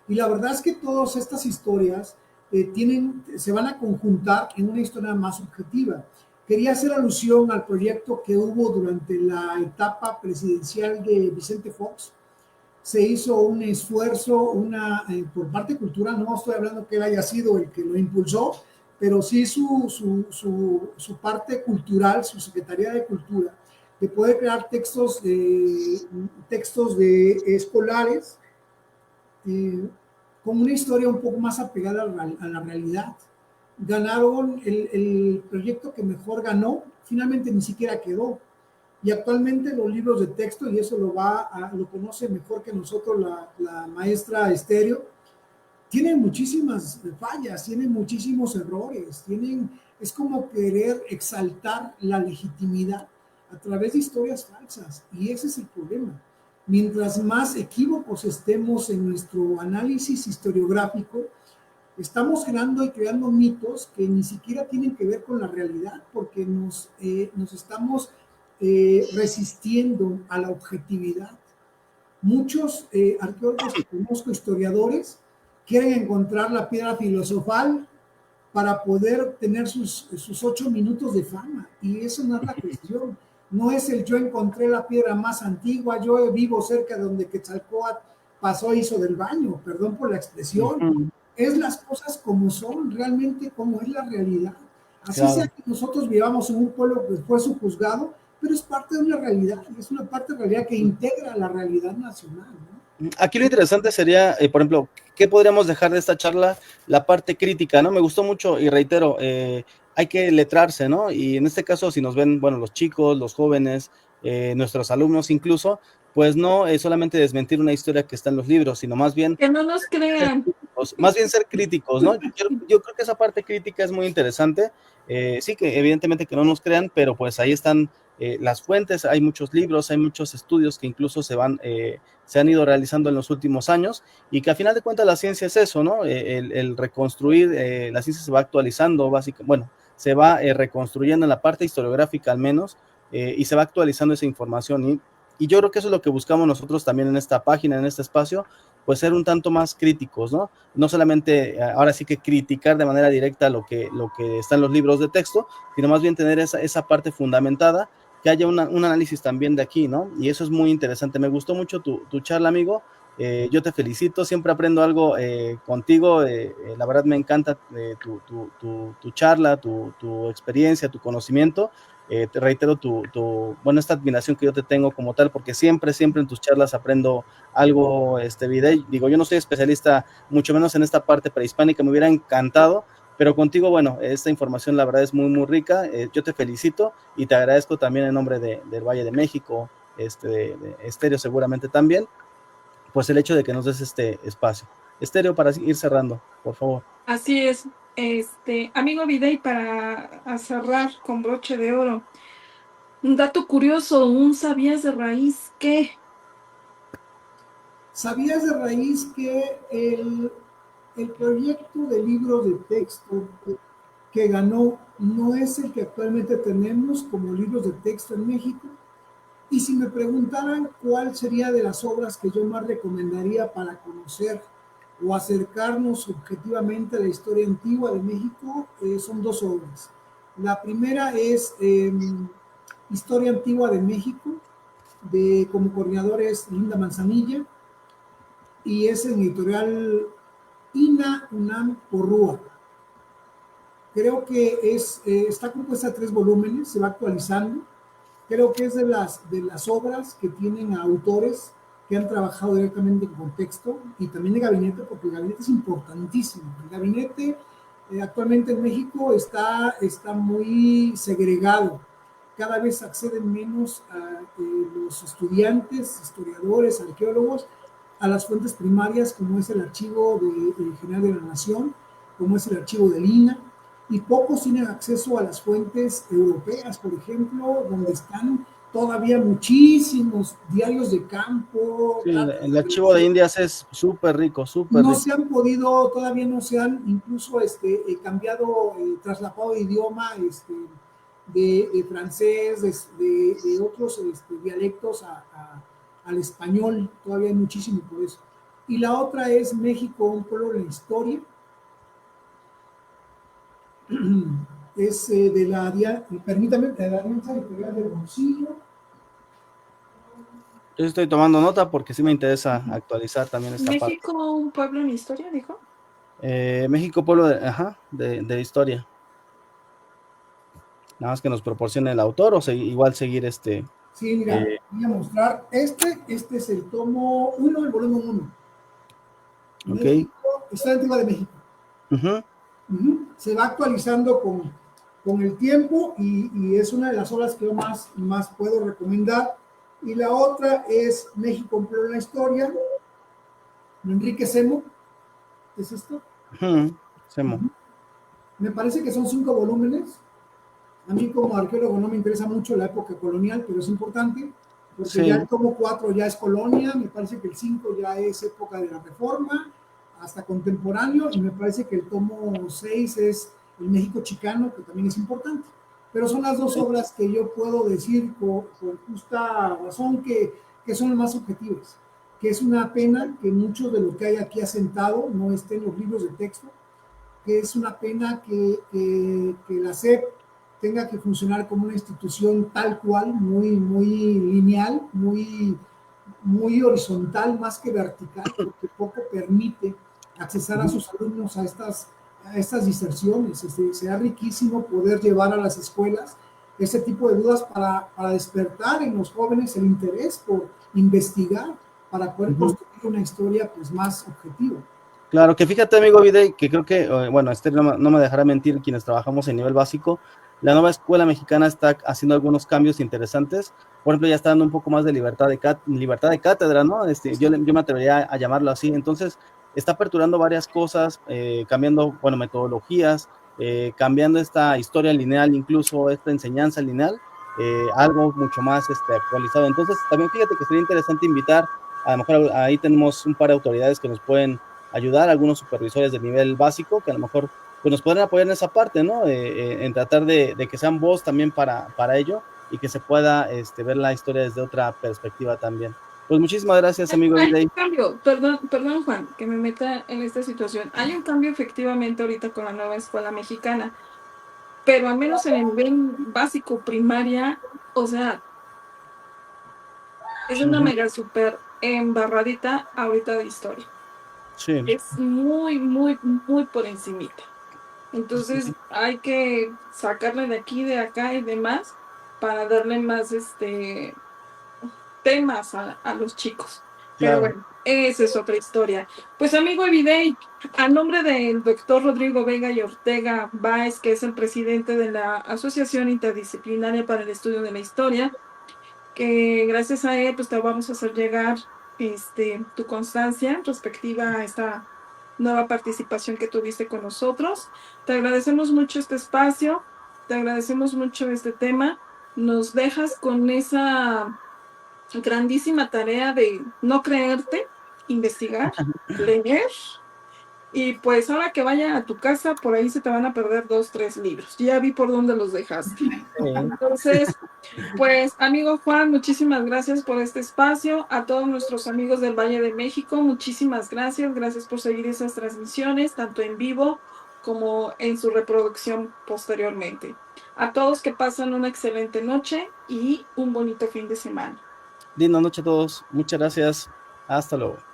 Y la verdad es que todas estas historias se van a conjuntar en una historia más objetiva. Quería hacer alusión al proyecto que hubo durante la etapa presidencial de Vicente Fox. Se hizo un esfuerzo por parte cultural, no estoy hablando que él haya sido el que lo impulsó, pero sí su parte cultural, su Secretaría de Cultura, de poder crear textos escolares con una historia un poco más apegada a la realidad. Ganaron el proyecto que mejor ganó, finalmente ni siquiera quedó. Y actualmente los libros de texto, y eso lo conoce mejor que nosotros la maestra Estéreo, tienen muchísimas fallas, tienen muchísimos errores, es como querer exaltar la legitimidad a través de historias falsas, y ese es el problema. Mientras más equívocos estemos en nuestro análisis historiográfico, estamos creando mitos que ni siquiera tienen que ver con la realidad, porque nos estamos resistiendo a la objetividad. Muchos arqueólogos que conozco, historiadores, quieren encontrar la piedra filosofal para poder tener sus 8 minutos de fama, y eso no es la cuestión. No es yo encontré la piedra más antigua, yo vivo cerca de donde Quetzalcóatl pasó e hizo del baño, perdón por la expresión. Es las cosas como son, realmente como es la realidad. Así sea que nosotros vivamos en un pueblo que fue subjuzgado, pero es parte de una realidad, es una parte de realidad que integra la realidad nacional, ¿no? Aquí lo interesante sería, por ejemplo, ¿qué podríamos dejar de esta charla? La parte crítica, ¿no? Me gustó mucho y reitero, hay que letrarse, ¿no? Y en este caso, si nos ven, bueno, los chicos, los jóvenes, nuestros alumnos incluso, pues no solamente desmentir una historia que está en los libros, sino más bien... Que no nos crean. Más bien ser críticos, ¿no? Yo creo que esa parte crítica es muy interesante. Sí, que evidentemente que no nos crean, pero pues ahí están las fuentes, hay muchos libros, hay muchos estudios que incluso se han ido realizando en los últimos años, y que a final de cuentas la ciencia es eso, ¿no? El reconstruir, la ciencia se va actualizando, básicamente, bueno, se va reconstruyendo en la parte historiográfica al menos, y se va actualizando esa información, y yo creo que eso es lo que buscamos nosotros también en esta página, en este espacio, pues ser un tanto más críticos, ¿no? No solamente, ahora sí que criticar de manera directa lo que está en los libros de texto, sino más bien tener esa parte fundamentada, que haya un análisis también de aquí, ¿no? Y eso es muy interesante. Me gustó mucho tu charla, amigo. Yo te felicito, siempre aprendo algo contigo. La verdad me encanta tu charla, tu experiencia, tu conocimiento. Te reitero bueno, esta admiración que yo te tengo como tal, porque siempre en tus charlas aprendo algo, Videy. Digo, yo no soy especialista, mucho menos en esta parte prehispánica, me hubiera encantado, pero contigo, bueno, esta información la verdad es muy rica. Yo te felicito y te agradezco también en nombre del Valle de México, de Estéreo seguramente también, pues el hecho de que nos des este espacio. Estéreo, para ir cerrando, por favor. Así es, amigo Videy, para cerrar con broche de oro. Un dato curioso, un sabías de raíz que ¿Sabías de raíz que el proyecto de libros de texto que ganó no es el que actualmente tenemos como libros de texto en México? Y si me preguntaran cuál sería de las obras que yo más recomendaría para conocer o acercarnos objetivamente a la historia antigua de México, son dos obras. La primera es Historia Antigua de México, como coordinador es Linda Manzanilla, y es en editorial INA UNAM Porrúa. Creo que está compuesta de 3 volúmenes, se va actualizando. Creo que es de las obras que tienen a autores que han trabajado directamente en contexto y también de gabinete, porque el gabinete es importantísimo. El gabinete actualmente en México está muy segregado. Cada vez acceden menos a los estudiantes, historiadores, arqueólogos, a las fuentes primarias, como es el archivo general de la Nación, como es el archivo del INA, y pocos tienen acceso a las fuentes europeas, por ejemplo, donde están todavía muchísimos diarios de campo. Sí, el archivo de Indias es súper rico, No se han podido, todavía no se han incluso cambiado, traslapado de idioma de francés, de otros dialectos al español, todavía hay muchísimo por eso. Y la otra es México, un pueblo de la historia. Es de la, permítame, de la Alianza Editorial del Bolsillo. Yo estoy tomando nota porque sí me interesa actualizar también esta parte. México, un pueblo en historia, dijo. México, pueblo de historia. Nada más que nos proporcione el autor o igual seguir Sí, mira, voy a mostrar. Este es el tomo 1, el volumen 1. Ok. México, Historia Antigua de México. Se va actualizando con el tiempo y es una de las obras que yo más puedo recomendar. Y la otra es México, un pueblo en la historia, Enrique Semo. ¿Es esto? Semo. Me parece que son 5 volúmenes. A mí como arqueólogo no me interesa mucho la época colonial, pero es importante, porque Sí. ya el tomo 4 ya es colonia, me parece que el 5 ya es época de la Reforma, hasta contemporáneo, y me parece que el tomo 6 es el México chicano, que también es importante. Pero son las dos obras que yo puedo decir con justa razón que son las más objetivas, que es una pena que mucho de lo que hay aquí asentado no esté en los libros de texto, que es una pena que la SEP tenga que funcionar como una institución tal cual, muy lineal, muy horizontal más que vertical, porque poco permite accesar a sus alumnos a estas diserciones. Será riquísimo poder llevar a las escuelas ese tipo de dudas para despertar en los jóvenes el interés por investigar, para poder construir una historia pues más objetiva. Claro, que fíjate, amigo Videy, que creo que, bueno, no me dejará mentir quienes trabajamos en nivel básico, la nueva escuela mexicana está haciendo algunos cambios interesantes. Por ejemplo, ya está dando un poco más de libertad de cátedra, ¿no? Yo me atrevería a llamarlo así. Entonces, está aperturando varias cosas, cambiando, bueno, metodologías, cambiando esta historia lineal, incluso esta enseñanza lineal, algo mucho más actualizado. Entonces, también fíjate que sería interesante invitar, a lo mejor ahí tenemos un par de autoridades que nos pueden ayudar, algunos supervisores de nivel básico, que a lo mejor pues nos podrán apoyar en esa parte, ¿no? En tratar de que sean voz también para ello y que se pueda ver la historia desde otra perspectiva también. Pues muchísimas gracias, amigo. Hay un cambio, perdón Juan, que me meta en esta situación. Hay un cambio efectivamente ahorita con la nueva escuela mexicana, pero al menos en el nivel básico, primaria, O sea, es una Ujú. mega super embarradita ahorita de historia. Sí. Es muy, muy, muy por encimita. Entonces hay que sacarle de aquí, de acá y demás para darle más temas a los chicos. Pero Claro. bueno, esa es otra historia. Pues amigo Evidey, a nombre del doctor Rodrigo Vega y Ortega Báez, que es el presidente de la Asociación Interdisciplinaria para el Estudio de la Historia, que gracias a él pues te vamos a hacer llegar tu constancia respectiva a esta nueva participación que tuviste con nosotros. Te agradecemos mucho este espacio, te agradecemos mucho este tema. Nos dejas con esa grandísima tarea de no creerte, investigar, leer. Y pues ahora que vaya a tu casa, por ahí se te van a perder 2, 3 libros. Ya vi por dónde los dejaste. Sí. Entonces, pues, amigo Juan, muchísimas gracias por este espacio. A todos nuestros amigos del Valle de México, muchísimas gracias. Gracias por seguir esas transmisiones, tanto en vivo como en su reproducción posteriormente. A todos que pasen una excelente noche y un bonito fin de semana. Linda noche a todos. Muchas gracias. Hasta luego.